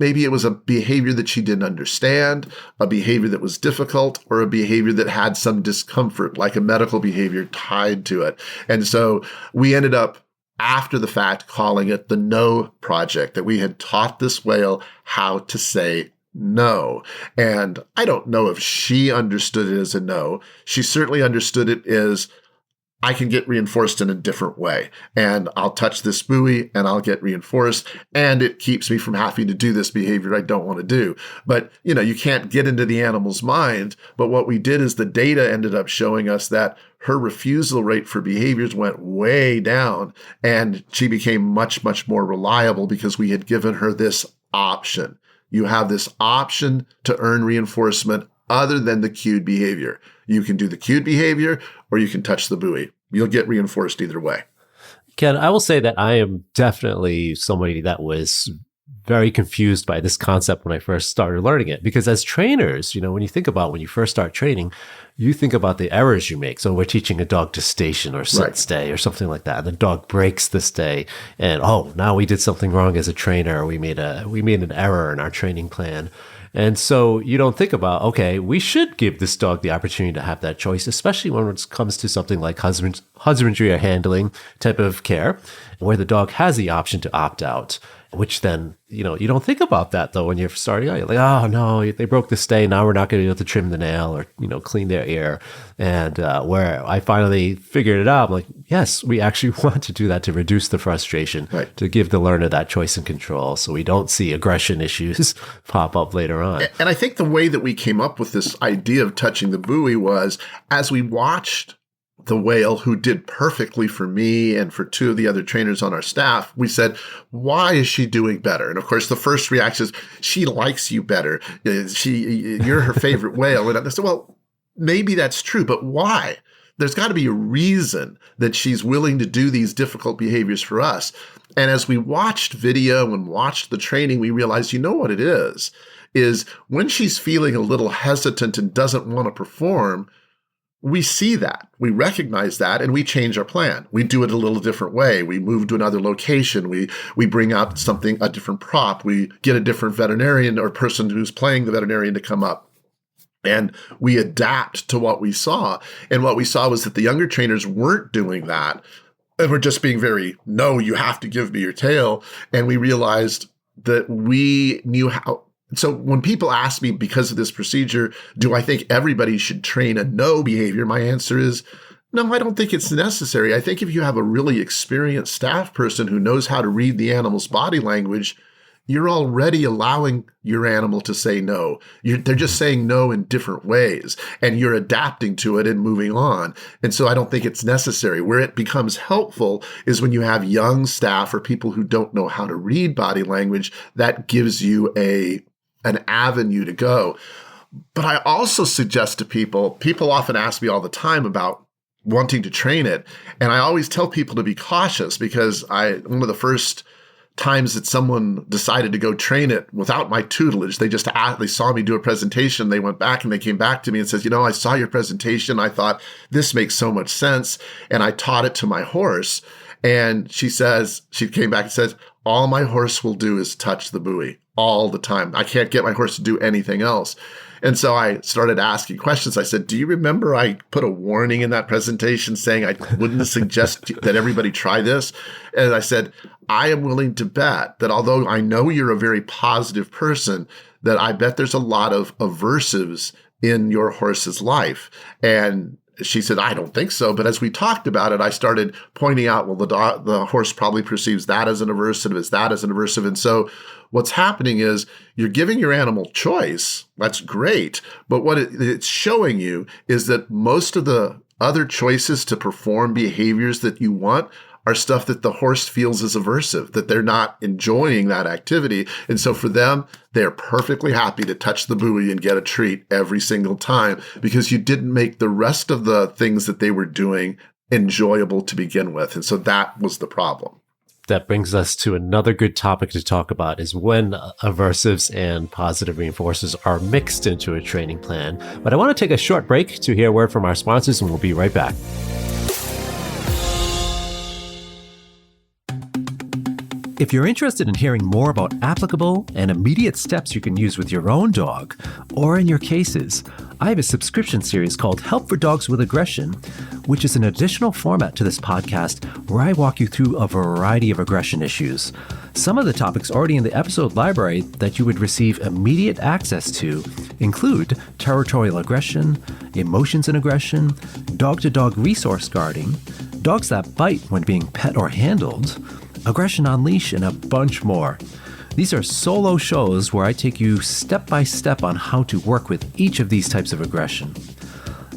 maybe it was a behavior that she didn't understand, a behavior that was difficult, or a behavior that had some discomfort, like a medical behavior tied to it. And so we ended up, after the fact, calling it the No Project, that we had taught this whale how to say no. And I don't know if she understood it as a no. She certainly understood it as I can get reinforced in a different way. And I'll touch this buoy and I'll get reinforced. And it keeps me from having to do this behavior I don't want to do. But, you can't get into the animal's mind. But what we did is the data ended up showing us that her refusal rate for behaviors went way down. And she became much, much more reliable because we had given her this option. You have this option to earn reinforcement other than the cued behavior. You can do the cued behavior or you can touch the buoy. You'll get reinforced either way. Ken, I will say that I am definitely somebody that was very confused by this concept when I first started learning it. Because as trainers, when you think about when you first start training, you think about the errors you make. So we're teaching a dog to station or sit stay or something like that. And the dog breaks the stay. And now we did something wrong as a trainer. We made an error in our training plan. And so you don't think about, okay, we should give this dog the opportunity to have that choice, especially when it comes to something like husbandry or handling type of care, where the dog has the option to opt out, which then, you don't think about that though when you're starting out. You're like, oh no, they broke the stay. Now we're not going to be able to trim the nail or, clean their ear. And where I finally figured it out, I'm like, yes, we actually want to do that to reduce the frustration, to give the learner that choice and control so we don't see aggression issues pop up later on. And I think the way that we came up with this idea of touching the buoy was as we watched the whale who did perfectly for me and for two of the other trainers on our staff, we said, why is she doing better? And of course, the first reaction is, she likes you better. You're her favorite whale. And I said, well, maybe that's true, but why? There's got to be a reason that she's willing to do these difficult behaviors for us. And as we watched video and watched the training, we realized, what it is when she's feeling a little hesitant and doesn't want to perform, we see that, we recognize that, and we change our plan. We do it a little different way. We move to another location. We bring out a different prop. We get a different veterinarian or person who's playing the veterinarian to come up. And we adapt to what we saw. And what we saw was that the younger trainers weren't doing that. And were just being very, no, you have to give me your tail. And we realized that we knew how. So when people ask me, because of this procedure, do I think everybody should train a no behavior? My answer is, no, I don't think it's necessary. I think if you have a really experienced staff person who knows how to read the animal's body language, you're already allowing your animal to say no. They're just saying no in different ways, and you're adapting to it and moving on. And so I don't think it's necessary. Where it becomes helpful is when you have young staff or people who don't know how to read body language. That gives you an avenue to go. But I also suggest to people often ask me all the time about wanting to train it. And I always tell people to be cautious, because one of the first times that someone decided to go train it without my tutelage, they saw me do a presentation. They went back and they came back to me and says, I saw your presentation. I thought this makes so much sense. And I taught it to my horse. And she came back and says, all my horse will do is touch the buoy all the time. I can't get my horse to do anything else. And so I started asking questions. I said, do you remember I put a warning in that presentation saying I wouldn't suggest that everybody try this? And I said, I am willing to bet that although I know you're a very positive person, that I bet there's a lot of aversives in your horse's life. And she said, I don't think so. But as we talked about it, I started pointing out, well, the horse probably perceives that as an aversive, And so what's happening is you're giving your animal choice. That's great. But what it's showing you is that most of the other choices to perform behaviors that you want are stuff that the horse feels is aversive, that they're not enjoying that activity. And so for them, they're perfectly happy to touch the buoy and get a treat every single time, because you didn't make the rest of the things that they were doing enjoyable to begin with. And so that was the problem. That brings us to another good topic to talk about, is when aversives and positive reinforcers are mixed into a training plan. But I want to take a short break to hear a word from our sponsors, and we'll be right back. If you're interested in hearing more about applicable and immediate steps you can use with your own dog, or in your cases, I have a subscription series called Help for Dogs with Aggression, which is an additional format to this podcast where I walk you through a variety of aggression issues. Some of the topics already in the episode library that you would receive immediate access to include territorial aggression, emotions and aggression, dog-to-dog resource guarding, dogs that bite when being pet or handled, aggression on leash, and a bunch more. These are solo shows where I take you step by step on how to work with each of these types of aggression.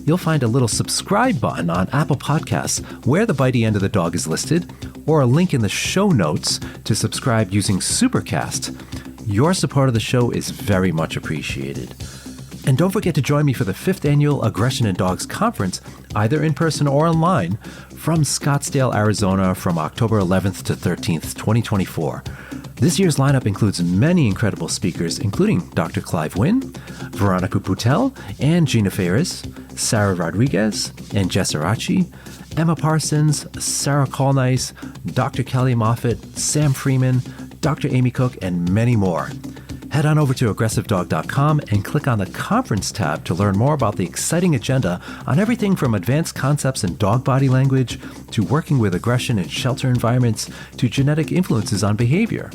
You'll find a little subscribe button on Apple Podcasts where the Bitey End of the Dog is listed, or a link in the show notes to subscribe using Supercast. Your support of the show is very much appreciated. And don't forget to join me for the 5th annual Aggression in Dogs Conference, either in person or online, from Scottsdale, Arizona, from October 11th to 13th, 2024. This year's lineup includes many incredible speakers, including Dr. Clive Wynn, Veronica Putel, and Gina Ferris, Sarah Rodriguez, and Jess Arachi, Emma Parsons, Sarah Colnice, Dr. Kelly Moffitt, Sam Freeman, Dr. Amy Cook, and many more. Head on over to aggressivedog.com and click on the conference tab to learn more about the exciting agenda on everything from advanced concepts in dog body language to working with aggression in shelter environments to genetic influences on behavior.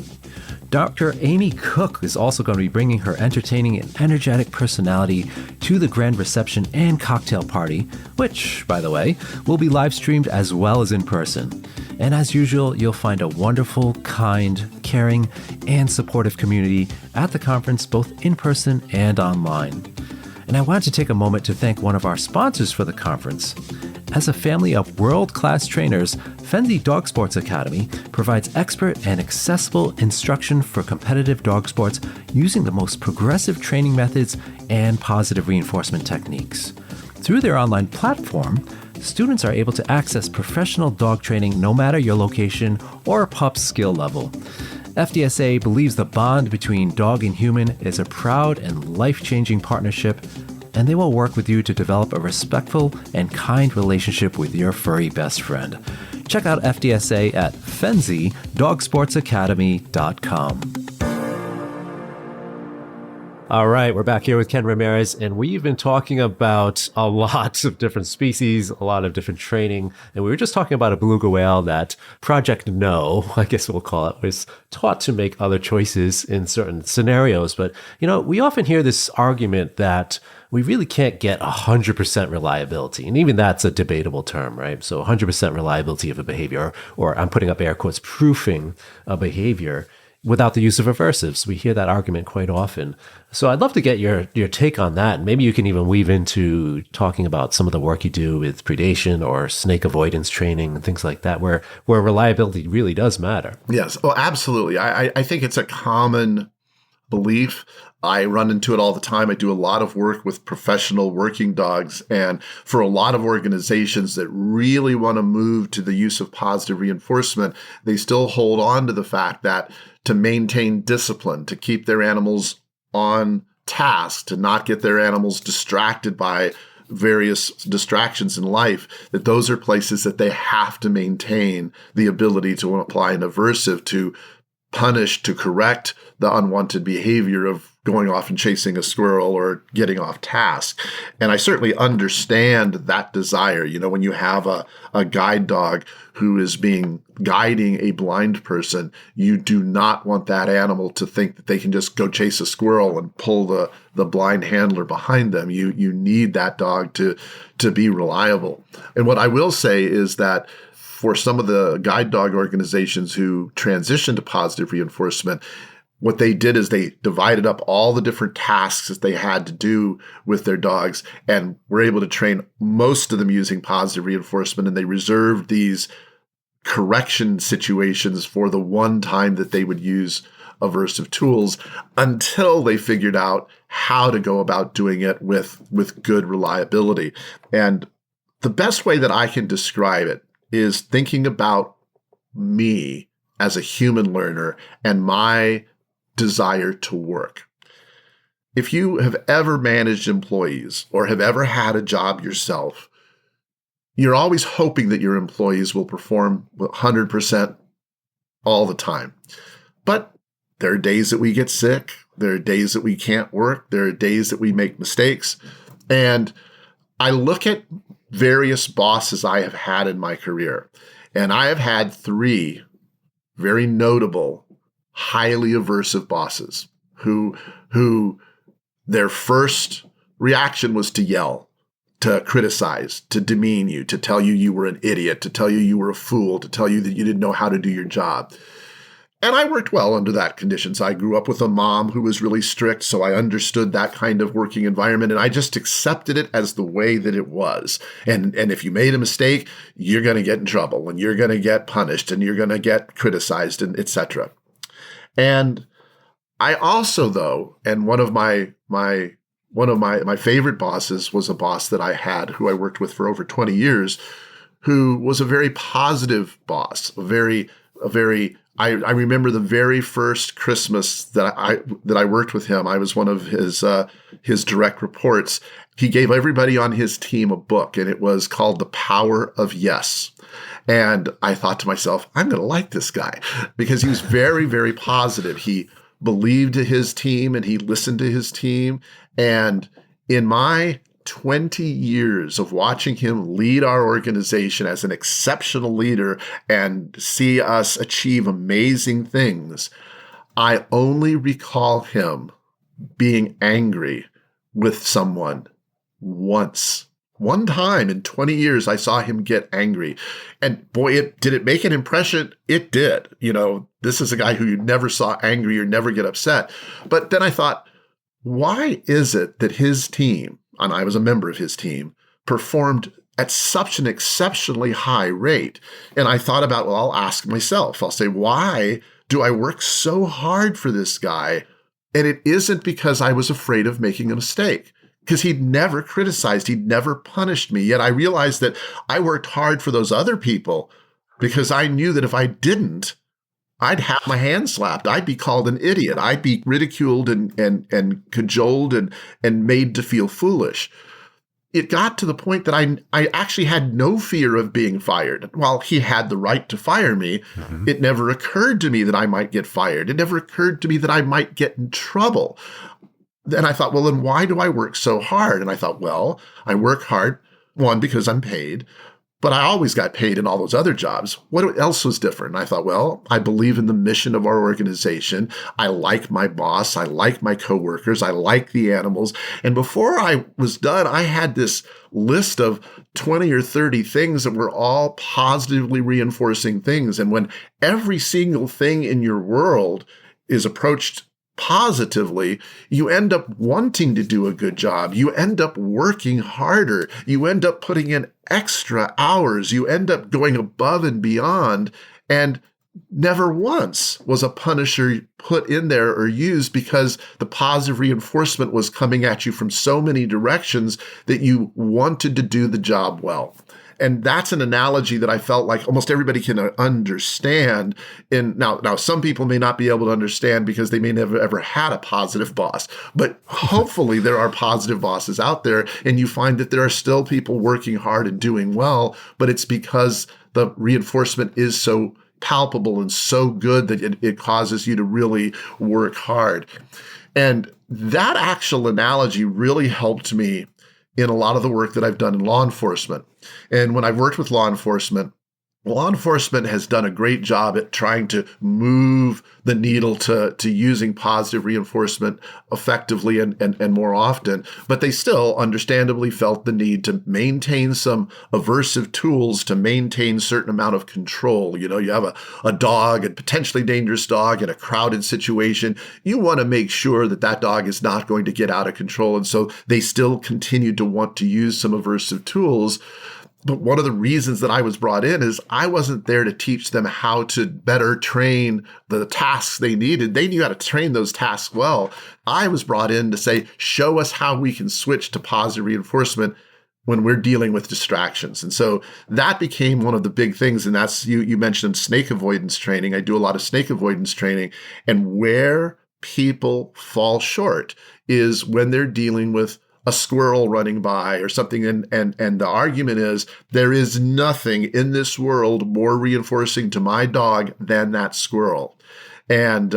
Dr. Amy Cook is also going to be bringing her entertaining and energetic personality to the grand reception and cocktail party, which, by the way, will be live streamed as well as in person. And as usual, you'll find a wonderful, kind, caring, and supportive community at the conference, both in person and online. And I want to take a moment to thank one of our sponsors for the conference. As a family of world-class trainers, Fenzi Dog Sports Academy provides expert and accessible instruction for competitive dog sports using the most progressive training methods and positive reinforcement techniques. Through their online platform, students are able to access professional dog training no matter your location or pup's skill level. FDSA believes the bond between dog and human is a proud and life-changing partnership, and they will work with you to develop a respectful and kind relationship with your furry best friend. Check out FDSA at fenzidogsportsacademy.com. All right, we're back here with Ken Ramirez, and we've been talking about a lot of different species, a lot of different training, and we were just talking about a beluga whale that Project No, I guess we'll call it, was taught to make other choices in certain scenarios. But, we often hear this argument that we really can't get 100% reliability. And even that's a debatable term, right? So 100% reliability of a behavior, or I'm putting up air quotes, proofing a behavior. without the use of aversives. We hear that argument quite often. So I'd love to get your take on that. And maybe you can even weave into talking about some of the work you do with predation or snake avoidance training and things like that, where reliability really does matter. Yes. Oh, absolutely. I think it's a common belief. I run into it all the time. I do a lot of work with professional working dogs. And for a lot of organizations that really want to move to the use of positive reinforcement, they still hold on to the fact that to maintain discipline, to keep their animals on task, to not get their animals distracted by various distractions in life, that those are places that they have to maintain the ability to apply an aversive to punish, to correct the unwanted behavior of going off and chasing a squirrel or getting off task. And I certainly understand that desire. You know, when you have a guide dog who is guiding a blind person, you do not want that animal to think that they can just go chase a squirrel and pull the blind handler behind them. You need that dog to be reliable. And what I will say is that for some of the guide dog organizations who transitioned to positive reinforcement, what they did is they divided up all the different tasks that they had to do with their dogs and were able to train most of them using positive reinforcement. And they reserved these correction situations for the one time that they would use aversive tools until they figured out how to go about doing it with good reliability. And the best way that I can describe it is thinking about me as a human learner and my desire to work. If you have ever managed employees or have ever had a job yourself, you're always hoping that your employees will perform 100% all the time. But there are days that we get sick. There are days that we can't work. There are days that we make mistakes. And I look at various bosses I have had in my career, and I have had 3 very notable, highly aversive bosses who their first reaction was to yell, to criticize, to demean you, to tell you you were an idiot, to tell you you were a fool, to tell you that you didn't know how to do your job. And I worked well under that conditions. I grew up with a mom who was really strict, so I understood that kind of working environment, and I just accepted it as the way that it was. And if you made a mistake, you're going to get in trouble, and you're going to get punished, and you're going to get criticized, and etc. And I also, though, and one of my favorite bosses was a boss that I had who I worked with for over 20 years, who was a very positive boss, I remember the very first Christmas that I worked with him. I was one of his direct reports. He gave everybody on his team a book, and it was called The Power of Yes. And I thought to myself, I'm going to like this guy because he was very, very positive. He believed his team and he listened to his team. And in my 20 years of watching him lead our organization as an exceptional leader and see us achieve amazing things, I only recall him being angry with someone once. One time in 20 years, I saw him get angry. And boy, did it make an impression? It did. You know, this is a guy who you never saw angry or never get upset. But then I thought, why is it that his team, and I was a member of his team, performed at such an exceptionally high rate? And I thought about, well, I'll ask myself, I'll say, why do I work so hard for this guy? And it isn't because I was afraid of making a mistake, because he'd never criticized, he'd never punished me. Yet I realized that I worked hard for those other people because I knew that if I didn't, I'd have my hand slapped. I'd be called an idiot. I'd be ridiculed and cajoled and made to feel foolish. It got to the point that I actually had no fear of being fired. While he had the right to fire me, it never occurred to me that I might get fired. It never occurred to me that I might get in trouble. Then I thought, well, then why do I work so hard? And I thought, well, I work hard, one, because I'm paid, but I always got paid in all those other jobs. What else was different? And I thought, well, I believe in the mission of our organization. I like my boss. I like my coworkers. I like the animals. And before I was done, I had this list of 20 or 30 things that were all positively reinforcing things. And when every single thing in your world is approached positively, you end up wanting to do a good job. You end up working harder. You end up putting in extra hours. You end up going above and beyond. And never once was a punisher put in there or used because the positive reinforcement was coming at you from so many directions that you wanted to do the job well. And that's an analogy that I felt like almost everybody can understand. Now, some people may not be able to understand because they may never ever had a positive boss, but hopefully there are positive bosses out there, and you find that there are still people working hard and doing well, but it's because the reinforcement is so palpable and so good that it causes you to really work hard. And that actual analogy really helped me in a lot of the work that I've done in law enforcement. And when I've worked with law enforcement has done a great job at trying to move the needle to using positive reinforcement effectively and more often. But they still understandably felt the need to maintain some aversive tools to maintain certain amount of control. You know, you have a dog, a potentially dangerous dog in a crowded situation. You want to make sure that that dog is not going to get out of control. And so they still continued to want to use some aversive tools. But one of the reasons that I was brought in is I wasn't there to teach them how to better train the tasks they needed. They knew how to train those tasks well. I was brought in to say, show us how we can switch to positive reinforcement when we're dealing with distractions. And so that became one of the big things. And that's, you mentioned snake avoidance training. I do a lot of snake avoidance training. And where people fall short is when they're dealing with a squirrel running by or something. And the argument is there is nothing in this world more reinforcing to my dog than that squirrel. And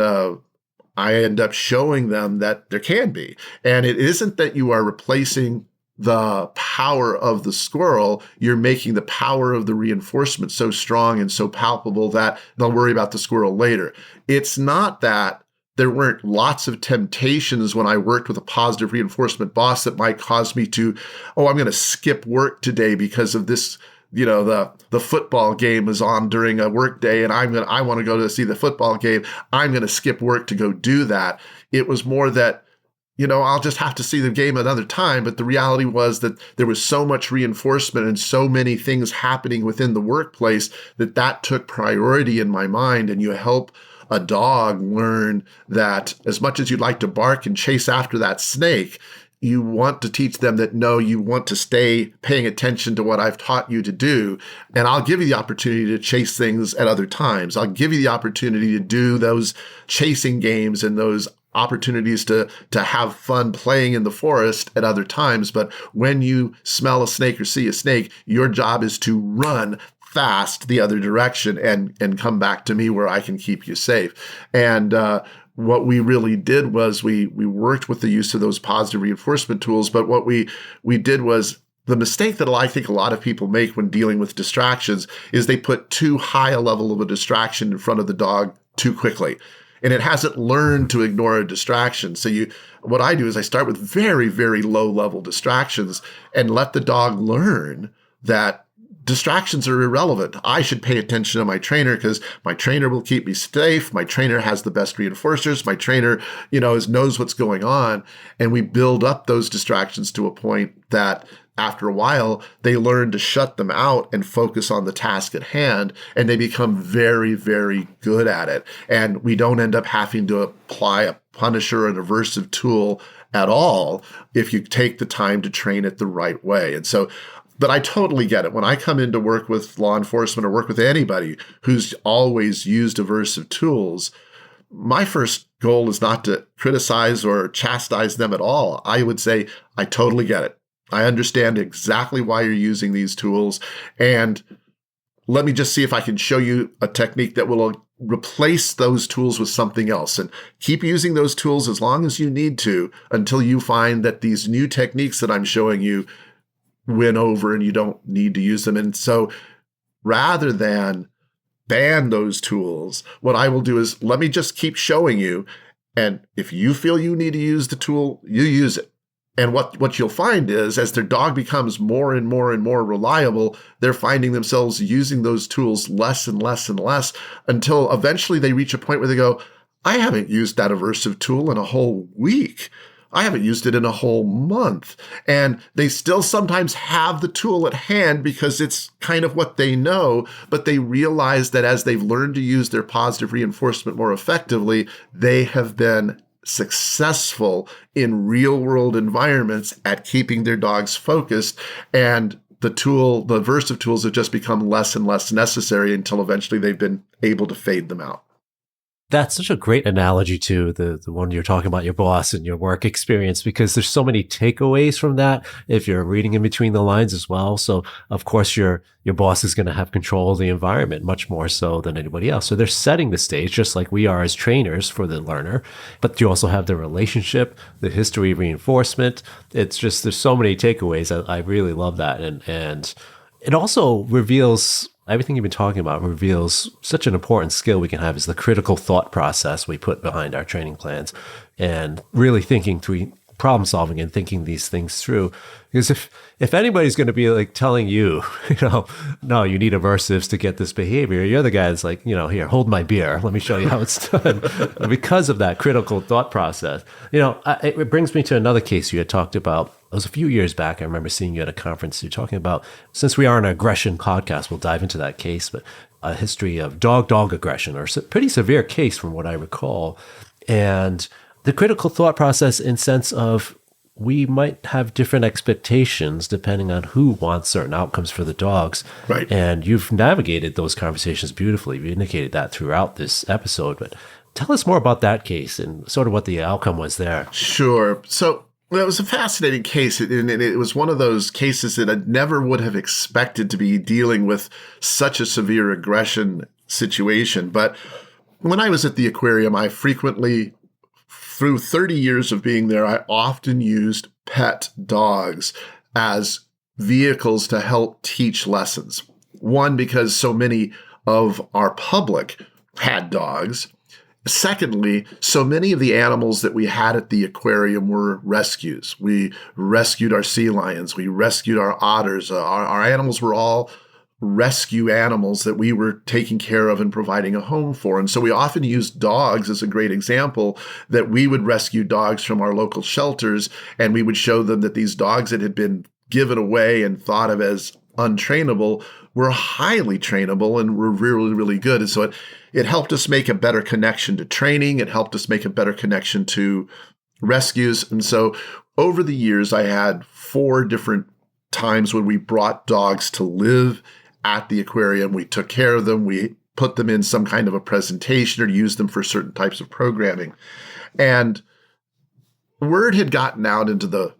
I end up showing them that there can be. And it isn't that you are replacing the power of the squirrel, you're making the power of the reinforcement so strong and so palpable that they'll worry about the squirrel later. It's not that there weren't lots of temptations when I worked with a positive reinforcement boss that might cause me to, I'm going to skip work today because of this, the football game is on during a work day and I want to go to see the football game. I'm going to skip work to go do that. It was more that, I'll just have to see the game another time. But the reality was that there was so much reinforcement and so many things happening within the workplace that took priority in my mind. And you help a dog learn that as much as you'd like to bark and chase after that snake, you want to teach them that, no, you want to stay paying attention to what I've taught you to do. And I'll give you the opportunity to chase things at other times. I'll give you the opportunity to do those chasing games and those opportunities to have fun playing in the forest at other times. But when you smell a snake or see a snake, your job is to run fast the other direction and come back to me where I can keep you safe. And what we really did was we worked with the use of those positive reinforcement tools. But what we did was the mistake that I think a lot of people make when dealing with distractions is they put too high a level of a distraction in front of the dog too quickly. And it hasn't learned to ignore a distraction. So what I do is I start with very, very low level distractions and let the dog learn that distractions are irrelevant. I should pay attention to my trainer because my trainer will keep me safe. My trainer has the best reinforcers. My trainer, knows what's going on. And we build up those distractions to a point that after a while, they learn to shut them out and focus on the task at hand. And they become very, very good at it. And we don't end up having to apply a punisher or an aversive tool at all if you take the time to train it the right way. And so, but I totally get it. When I come in to work with law enforcement or work with anybody who's always used aversive tools, my first goal is not to criticize or chastise them at all. I would say, I totally get it. I understand exactly why you're using these tools. And let me just see if I can show you a technique that will replace those tools with something else. And keep using those tools as long as you need to until you find that these new techniques that I'm showing you win over and you don't need to use them. And so rather than ban those tools, what I will do is let me just keep showing you. And if you feel you need to use the tool, you use it. And what you'll find is as their dog becomes more and more and more reliable, they're finding themselves using those tools less and less and less until eventually they reach a point where they go, I haven't used that aversive tool in a whole week. I haven't used it in a whole month. And they still sometimes have the tool at hand because it's kind of what they know, but they realize that as they've learned to use their positive reinforcement more effectively, they have been successful in real world environments at keeping their dogs focused. And the aversive tools have just become less and less necessary until eventually they've been able to fade them out. That's such a great analogy to the one you're talking about, your boss and your work experience, because there's so many takeaways from that if you're reading in between the lines as well. So of course your boss is going to have control of the environment much more so than anybody else. So they're setting the stage just like we are as trainers for the learner, but you also have the relationship, the history of reinforcement. It's just, there's so many takeaways. I really love that. And it also reveals everything you've been talking about, reveals such an important skill we can have is the critical thought process we put behind our training plans and really thinking through problem solving and thinking these things through. Because if anybody's going to be like telling you, no, you need aversives to get this behavior, you're the guy that's like, here, hold my beer. Let me show you how it's done. Because of that critical thought process, it brings me to another case you had talked about. It was a few years back. I remember seeing you at a conference. You're talking about, since we are an aggression podcast, we'll dive into that case, but a history of dog-dog aggression, or a pretty severe case from what I recall. And the critical thought process in sense of we might have different expectations depending on who wants certain outcomes for the dogs. Right. And you've navigated those conversations beautifully. You indicated that throughout this episode. But tell us more about that case and sort of what the outcome was there. Sure. So it was a fascinating case, and it was one of those cases that I never would have expected to be dealing with such a severe aggression situation. But when I was at the aquarium, I frequently, through 30 years of being there, I often used pet dogs as vehicles to help teach lessons. One, because so many of our public had dogs. Secondly, so many of the animals that we had at the aquarium were rescues. We rescued our sea lions. We rescued our otters. Our animals were all rescue animals that we were taking care of and providing a home for. And so we often used dogs as a great example, that we would rescue dogs from our local shelters, and we would show them that these dogs that had been given away and thought of as untrainable were highly trainable and were really, really good. And so it helped us make a better connection to training. It helped us make a better connection to rescues. And so over the years, I had 4 different times when we brought dogs to live at the aquarium. We took care of them. We put them in some kind of a presentation or used them for certain types of programming. And word had gotten out into the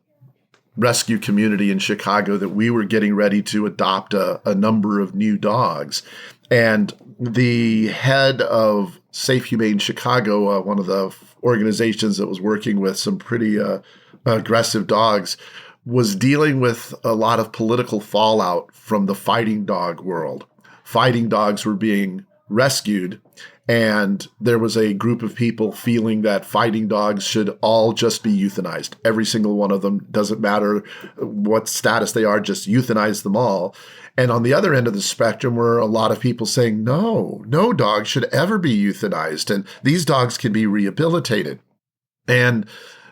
rescue community in Chicago that we were getting ready to adopt a number of new dogs. And the head of Safe Humane Chicago, one of the organizations that was working with some pretty aggressive dogs, was dealing with a lot of political fallout from the fighting dog world. Fighting dogs were being rescued, and there was a group of people feeling that fighting dogs should all just be euthanized. Every single one of them, doesn't matter what status they are, just euthanize them all. And on the other end of the spectrum were a lot of people saying, no dog should ever be euthanized, and these dogs can be rehabilitated. And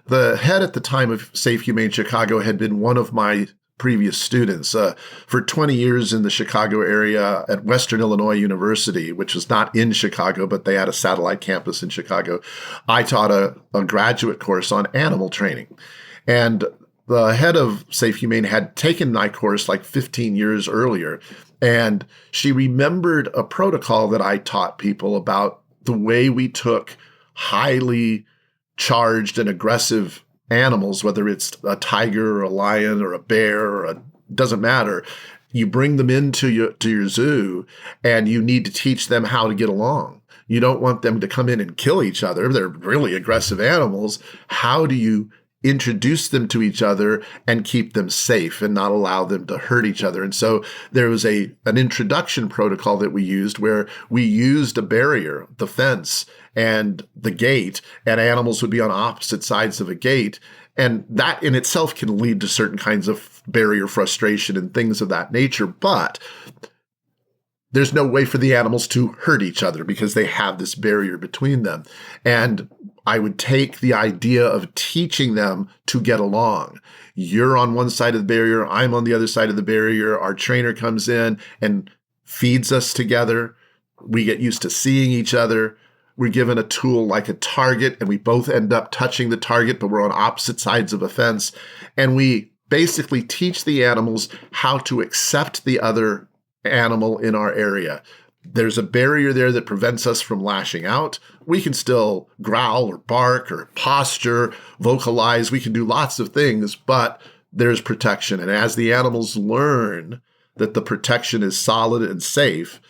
the head at the time of Safe Humane Chicago had been one of my previous students for 20 years in the Chicago area at Western Illinois University, which was not in Chicago, but they had a satellite campus in Chicago. I taught a graduate course on animal training. And the head of Safe Humane had taken my course like 15 years earlier. And she remembered a protocol that I taught people about the way we took highly charged and aggressive animals, whether it's a tiger or a lion or a bear, or doesn't matter. You bring them into your zoo, and you need to teach them how to get along. You don't want them to come in and kill each other. They're really aggressive animals. How do you introduce them to each other and keep them safe and not allow them to hurt each other? And so there was an introduction protocol that we used where we used a barrier, the fence and the gate, and animals would be on opposite sides of a gate. And that in itself can lead to certain kinds of barrier frustration and things of that nature. But there's no way for the animals to hurt each other because they have this barrier between them. And I would take the idea of teaching them to get along. You're on one side of the barrier, I'm on the other side of the barrier. Our trainer comes in and feeds us together. We get used to seeing each other. We're given a tool like a target, and we both end up touching the target, but we're on opposite sides of a fence. And we basically teach the animals how to accept the other animal in our area. There's a barrier there that prevents us from lashing out. We can still growl or bark or posture, vocalize. We can do lots of things, but there's protection. And as the animals learn that the protection is solid and safe,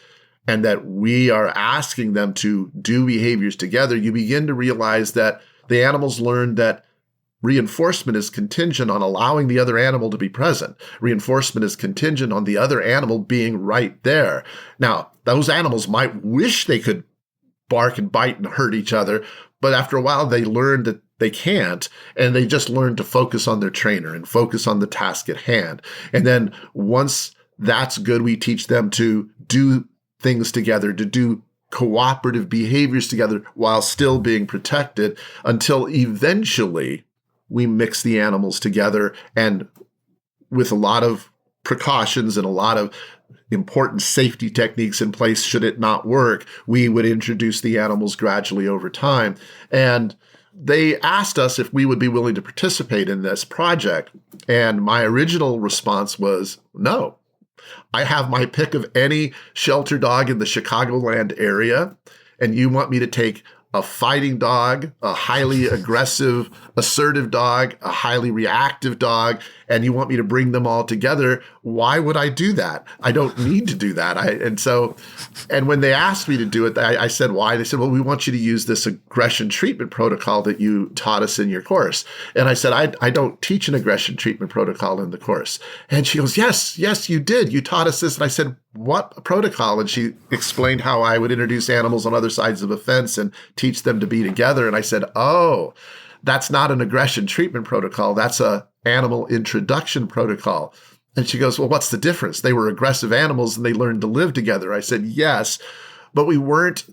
and that we are asking them to do behaviors together, you begin to realize that the animals learn that reinforcement is contingent on allowing the other animal to be present. Reinforcement is contingent on the other animal being right there. Now, those animals might wish they could bark and bite and hurt each other, but after a while they learn that they can't, and they just learn to focus on their trainer and focus on the task at hand. And then once that's good, we teach them to do things together, to do cooperative behaviors together while still being protected, until eventually we mix the animals together, and with a lot of precautions and a lot of important safety techniques in place, should it not work, we would introduce the animals gradually over time. And they asked us if we would be willing to participate in this project. And my original response was no. I have my pick of any shelter dog in the Chicagoland area, and you want me to take a fighting dog, a highly aggressive, assertive dog, a highly reactive dog, and you want me to bring them all together. Why would I do that? I don't need to do that. And when they asked me to do it, I said, why? They said, well, we want you to use this aggression treatment protocol that you taught us in your course. And I said, I don't teach an aggression treatment protocol in the course. And she goes, yes, you did. You taught us this. And I said, what protocol? And she explained how I would introduce animals on other sides of a fence and teach them to be together. And I said, oh, that's not an aggression treatment protocol. That's a animal introduction protocol. And she goes, well, what's the difference? They were aggressive animals and they learned to live together. I said, yes, but we weren't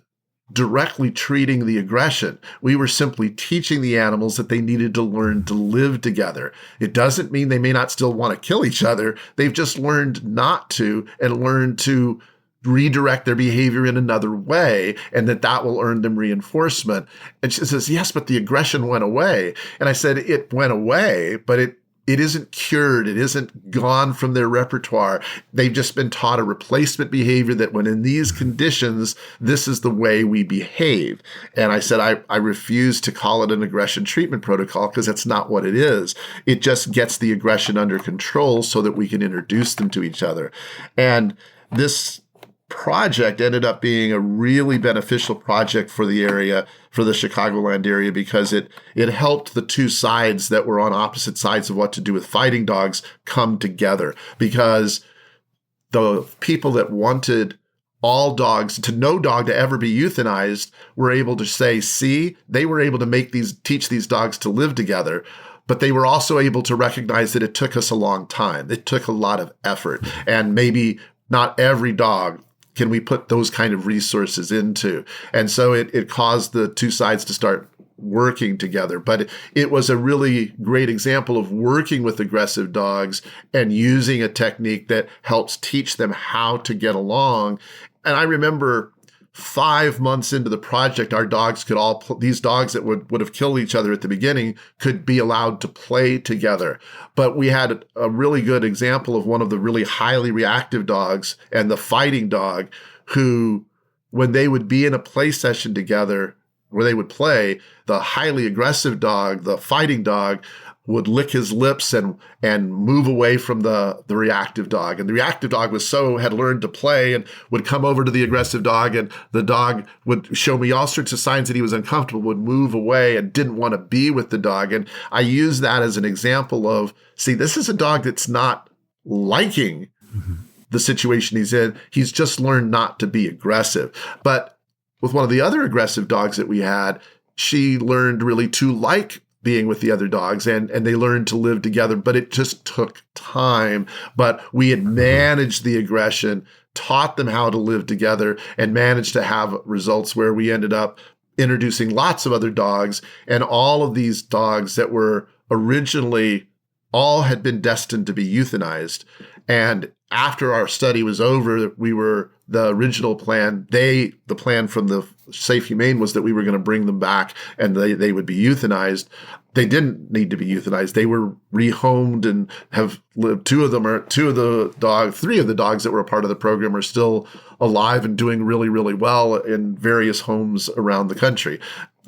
directly treating the aggression. We were simply teaching the animals that they needed to learn to live together. It doesn't mean they may not still want to kill each other. They've just learned not to, and learned to redirect their behavior in another way, and that will earn them reinforcement. And she says, yes, but the aggression went away. And I said, it went away, but it isn't cured. It isn't gone from their repertoire. They've just been taught a replacement behavior that when in these conditions, this is the way we behave. And I said, I refuse to call it an aggression treatment protocol because that's not what it is. It just gets the aggression under control so that we can introduce them to each other. And this project ended up being a really beneficial project for the area, for the Chicagoland area, because it helped the two sides that were on opposite sides of what to do with fighting dogs come together. Because the people that wanted all dogs, to no dog to ever be euthanized, were able to say, see, they were able to teach these dogs to live together. But they were also able to recognize that it took us a long time. It took a lot of effort. And maybe not every dog can we put those kind of resources into. And so it caused the two sides to start working together. But it was a really great example of working with aggressive dogs and using a technique that helps teach them how to get along. And I remember 5 months into the project, our dogs could these dogs that would have killed each other at the beginning could be allowed to play together. But we had a really good example of one of the really highly reactive dogs and the fighting dog who, when they would be in a play session together where they would play, the highly aggressive dog, the fighting dog, would lick his lips and move away from the reactive dog. And the reactive dog had learned to play and would come over to the aggressive dog, and the dog would show me all sorts of signs that he was uncomfortable, would move away and didn't want to be with the dog. And I use that as an example of, see, this is a dog that's not liking the situation he's in. He's just learned not to be aggressive. But with one of the other aggressive dogs that we had, she learned really to like being with the other dogs, and they learned to live together, but it just took time. But we had managed the aggression taught them how to live together, and managed to have results where we ended up introducing lots of other dogs. And all of these dogs that were originally all had been destined to be euthanized. And after our study was over, the original plan, the plan from the Safe Humane was that we were going to bring them back and they would be euthanized. They didn't need to be euthanized. They were rehomed and have lived. Three of the dogs that were a part of the program are still alive and doing really, really well in various homes around the country.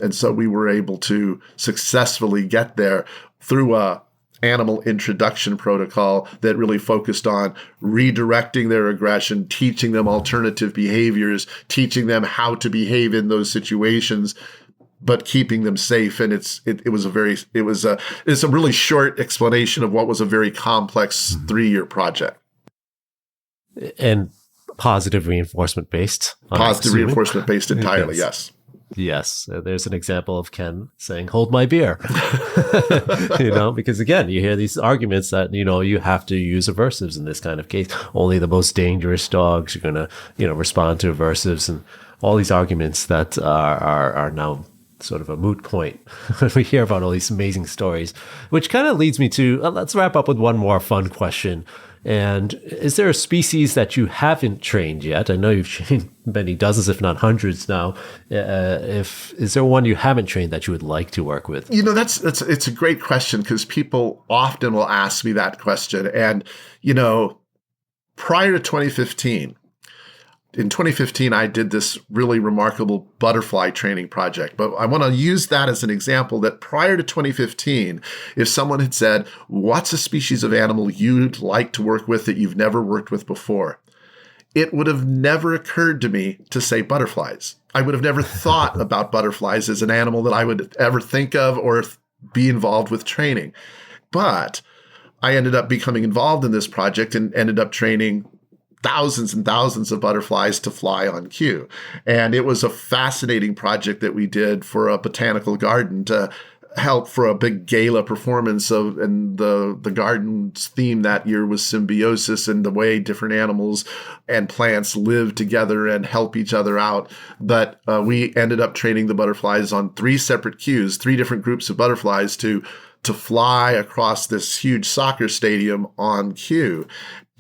And so we were able to successfully get there through a animal introduction protocol that really focused on redirecting their aggression, teaching them alternative behaviors, teaching them how to behave in those situations, but keeping them safe. And it's a really short explanation of what was a very complex 3-year project. And positive reinforcement based. Positive reinforcement based entirely, yes. Yes, there's an example of Ken saying, "Hold my beer," because again, you hear these arguments that, you have to use aversives in this kind of case. Only the most dangerous dogs are going to, respond to aversives, and all these arguments that are now sort of a moot point. We hear about all these amazing stories, which kind of leads me to, let's wrap up with one more fun question. And is there a species that you haven't trained yet? I know you've trained many dozens, if not hundreds now. Is there one you haven't trained that you would like to work with? It's a great question, because people often will ask me that question. And, prior to 2015, in 2015, I did this really remarkable butterfly training project. But I want to use that as an example that prior to 2015, if someone had said, "What's a species of animal you'd like to work with that you've never worked with before?" it would have never occurred to me to say butterflies. I would have never thought about butterflies as an animal that I would ever think of or be involved with training. But I ended up becoming involved in this project and ended up training thousands and thousands of butterflies to fly on cue. And it was a fascinating project that we did for a botanical garden to help for a big gala performance and the garden's theme that year was symbiosis and the way different animals and plants live together and help each other out. But we ended up training the butterflies on 3 separate cues, 3 different groups of butterflies to fly across this huge soccer stadium on cue.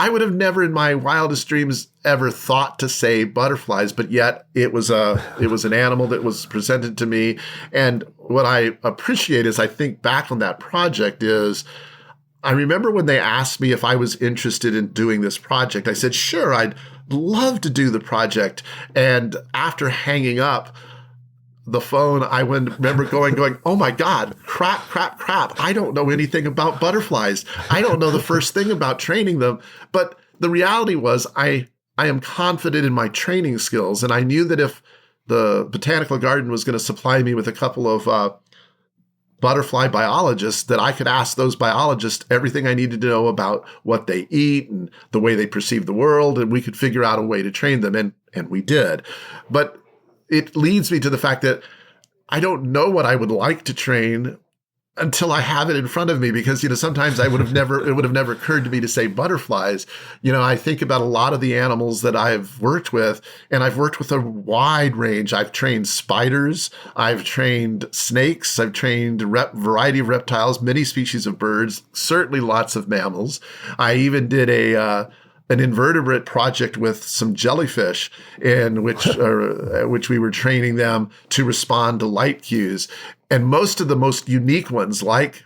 I would have never in my wildest dreams ever thought to say butterflies, but yet it was an animal that was presented to me. And what I appreciate as I think back on that project is I remember when they asked me if I was interested in doing this project, I said, sure, I'd love to do the project. And after hanging up the phone, I remember going, oh my God, crap. I don't know anything about butterflies. I don't know the first thing about training them. But the reality was I am confident in my training skills. And I knew that if the botanical garden was going to supply me with a couple of butterfly biologists, that I could ask those biologists everything I needed to know about what they eat and the way they perceive the world. And we could figure out a way to train them. And we did. But it leads me to the fact that I don't know what I would like to train until I have it in front of me, because, sometimes it would have never occurred to me to say butterflies. I think about a lot of the animals that I've worked with, and I've worked with a wide range. I've trained spiders, I've trained snakes, I've trained a variety of reptiles, many species of birds, certainly lots of mammals. I even did an invertebrate project with some jellyfish in which we were training them to respond to light cues. And most of the most unique ones, like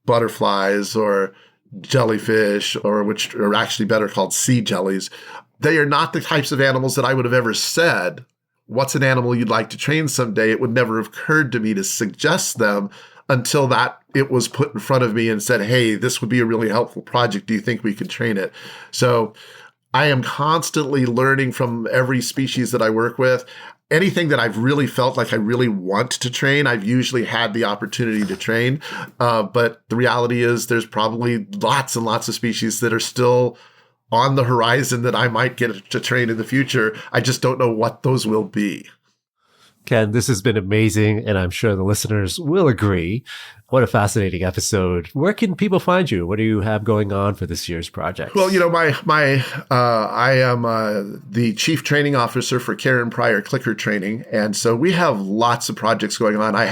butterflies or jellyfish, or which are actually better called sea jellies, they are not the types of animals that I would have ever said, what's an animal you'd like to train someday? It would never have occurred to me to suggest them until that it was put in front of me and said, hey, this would be a really helpful project. Do you think we could train it? So I am constantly learning from every species that I work with. Anything that I've really felt like I really want to train, I've usually had the opportunity to train. But the reality is there's probably lots and lots of species that are still on the horizon that I might get to train in the future. I just don't know what those will be. Ken, this has been amazing, and I'm sure the listeners will agree. What a fascinating episode. Where can people find you? What do you have going on for this year's project? Well, I am the chief training officer for Karen Pryor Clicker Training, and so we have lots of projects going on. I'm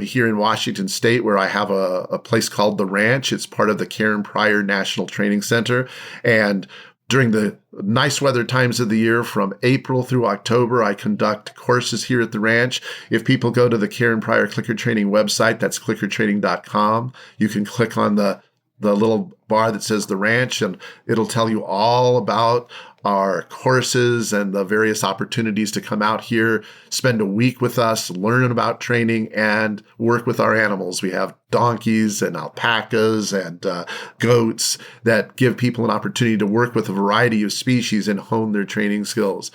here in Washington State, where I have a place called The Ranch. It's part of the Karen Pryor National Training Center, and during the nice weather times of the year, from April through October, I conduct courses here at the ranch. If people go to the Karen Pryor Clicker Training website, that's clickertraining.com, you can click on the little bar that says the ranch, and it'll tell you all about our courses and the various opportunities to come out here, spend a week with us, learn about training, and work with our animals. We have donkeys and alpacas and goats that give people an opportunity to work with a variety of species and hone their training skills.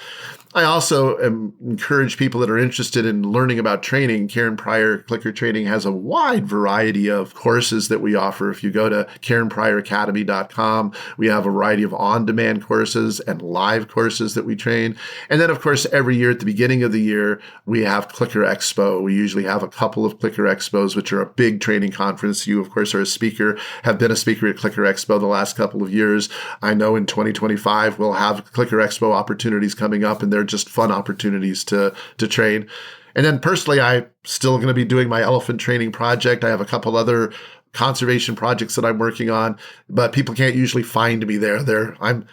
I also encourage people that are interested in learning about training. Karen Pryor Clicker Training has a wide variety of courses that we offer. If you go to KarenPryorAcademy.com, we have a variety of on-demand courses and live courses that we train. And then, of course, every year at the beginning of the year, we have Clicker Expo. We usually have a couple of Clicker Expos, which are a big training conference. You, of course, are a speaker, have been a speaker at Clicker Expo the last couple of years. I know in 2025, we'll have Clicker Expo opportunities coming up, and they're just fun opportunities to train. And then personally, I'm still going to be doing my elephant training project. I have a couple other conservation projects that I'm working on, but people can't usually find me there. I'm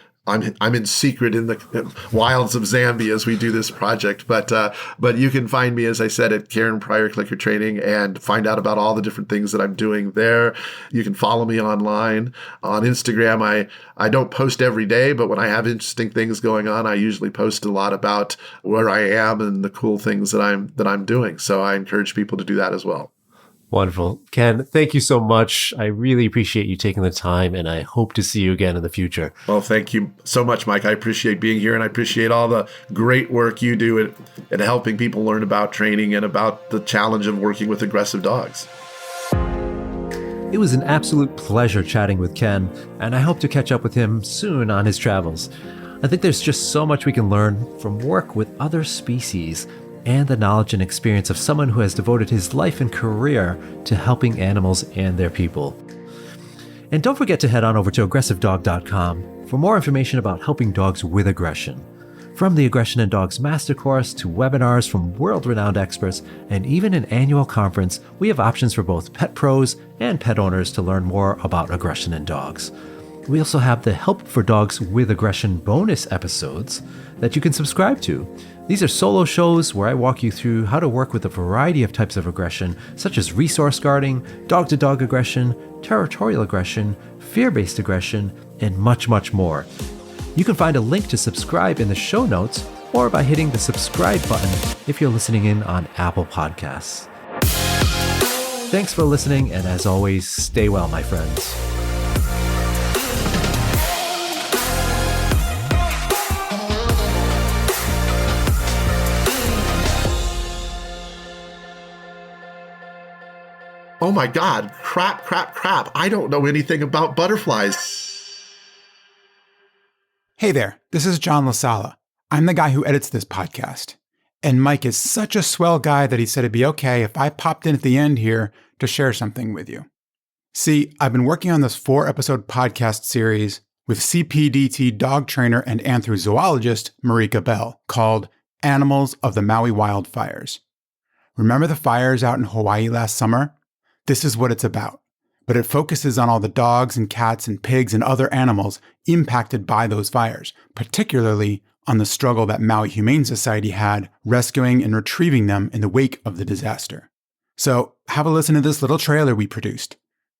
in secret in the wilds of Zambia as we do this project, but you can find me, as I said, at Karen Pryor Clicker Training and find out about all the different things that I'm doing there. You can follow me online on Instagram. I don't post every day, but when I have interesting things going on, I usually post a lot about where I am and the cool things that I'm doing. So I encourage people to do that as well. Wonderful. Ken, thank you so much. I really appreciate you taking the time, and I hope to see you again in the future. Well, thank you so much, Mike. I appreciate being here, and I appreciate all the great work you do at helping people learn about training and about the challenge of working with aggressive dogs. It was an absolute pleasure chatting with Ken, and I hope to catch up with him soon on his travels. I think there's just so much we can learn from work with other species and the knowledge and experience of someone who has devoted his life and career to helping animals and their people. And don't forget to head on over to aggressivedog.com for more information about helping dogs with aggression. From the Aggression in Dogs Master Course to webinars from world-renowned experts and even an annual conference, we have options for both pet pros and pet owners to learn more about aggression in dogs. We also have the Help for Dogs with Aggression bonus episodes that you can subscribe to. These are solo shows where I walk you through how to work with a variety of types of aggression, such as resource guarding, dog-to-dog aggression, territorial aggression, fear-based aggression, and much, much more. You can find a link to subscribe in the show notes or by hitting the subscribe button if you're listening in on Apple Podcasts. Thanks for listening, and as always, stay well, my friends. Oh my God, crap. I don't know anything about butterflies. Hey there, this is John LaSala. I'm the guy who edits this podcast. And Mike is such a swell guy that he said it'd be okay if I popped in at the end here to share something with you. See, I've been working on this 4-episode podcast series with CPDT dog trainer and anthrozoologist Marika Bell called Animals of the Maui Wildfires. Remember the fires out in Hawaii last summer? This is what it's about, but it focuses on all the dogs and cats and pigs and other animals impacted by those fires, particularly on the struggle that Maui Humane Society had rescuing and retrieving them in the wake of the disaster. So have a listen to this little trailer we produced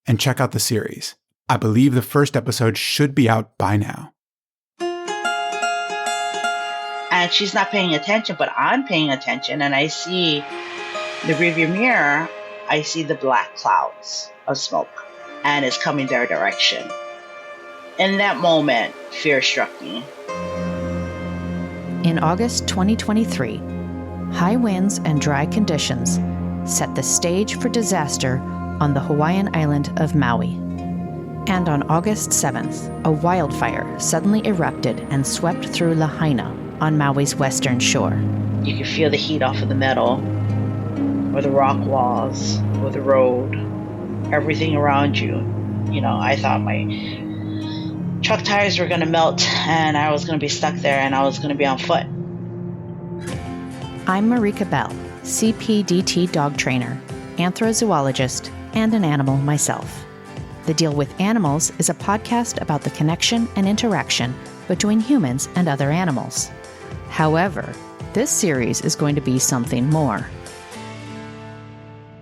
and check out the series. I believe the first episode should be out by now. And she's not paying attention, but I'm paying attention, and I see the rearview mirror. I see the black clouds of smoke, and it's coming their direction. In that moment, fear struck me. In August 2023, high winds and dry conditions set the stage for disaster on the Hawaiian island of Maui. And on August 7th, a wildfire suddenly erupted and swept through Lahaina on Maui's western shore. You can feel the heat off of the metal, or the rock walls, or the road, everything around you. You know, I thought my truck tires were going to melt and I was going to be stuck there and I was going to be on foot. I'm Marika Bell, CPDT dog trainer, anthrozoologist, and an animal myself. The Deal with Animals is a podcast about the connection and interaction between humans and other animals. However, this series is going to be something more.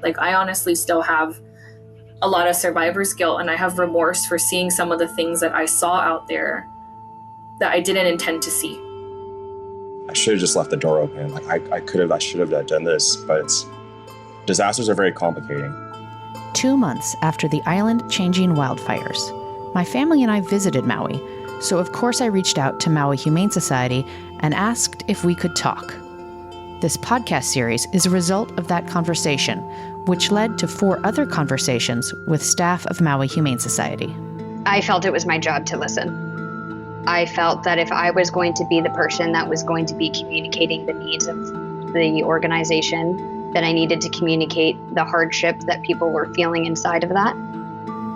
Like, I honestly still have a lot of survivor's guilt, and I have remorse for seeing some of the things that I saw out there that I didn't intend to see. I should have just left the door open. Like, I should have done this, but disasters are very complicating. 2 months after the island-changing wildfires, my family and I visited Maui, so of course I reached out to Maui Humane Society and asked if we could talk. This podcast series is a result of that conversation, which led to 4 other conversations with staff of Maui Humane Society. I felt it was my job to listen. I felt that if I was going to be the person that was going to be communicating the needs of the organization, that I needed to communicate the hardship that people were feeling inside of that.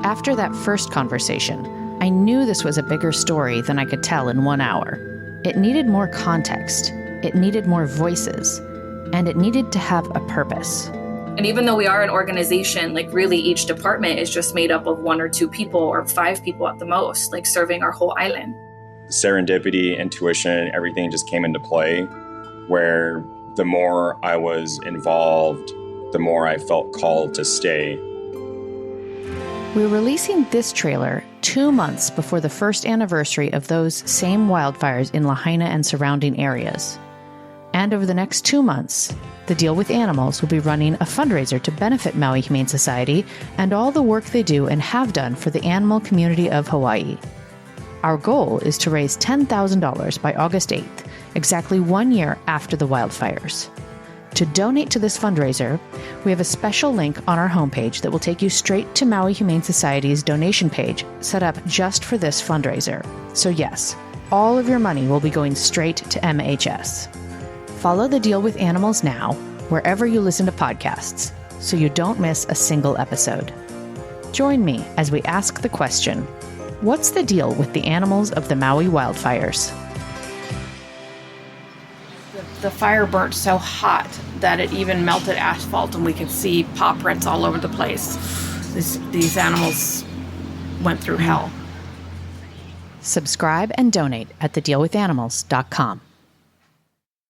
After that first conversation, I knew this was a bigger story than I could tell in 1 hour. It needed more context, it needed more voices, and it needed to have a purpose. And even though we are an organization, like, really each department is just made up of 1 or 2 people or 5 people at the most, like, serving our whole island. Serendipity, intuition, everything just came into play, where the more I was involved, the more I felt called to stay. We're releasing this trailer 2 months before the first anniversary of those same wildfires in Lahaina and surrounding areas. And over the next 2 months, the Deal with Animals will be running a fundraiser to benefit Maui Humane Society and all the work they do and have done for the animal community of Hawaii. Our goal is to raise $10,000 by August 8th, exactly 1 year after the wildfires. To donate to this fundraiser, we have a special link on our homepage that will take you straight to Maui Humane Society's donation page set up just for this fundraiser. So yes, all of your money will be going straight to MHS. Follow the Deal with Animals now, wherever you listen to podcasts, so you don't miss a single episode. Join me as we ask the question, what's the deal with the animals of the Maui wildfires? The fire burnt so hot that it even melted asphalt, and we could see paw prints all over the place. These animals went through hell. Subscribe and donate at thedealwithanimals.com.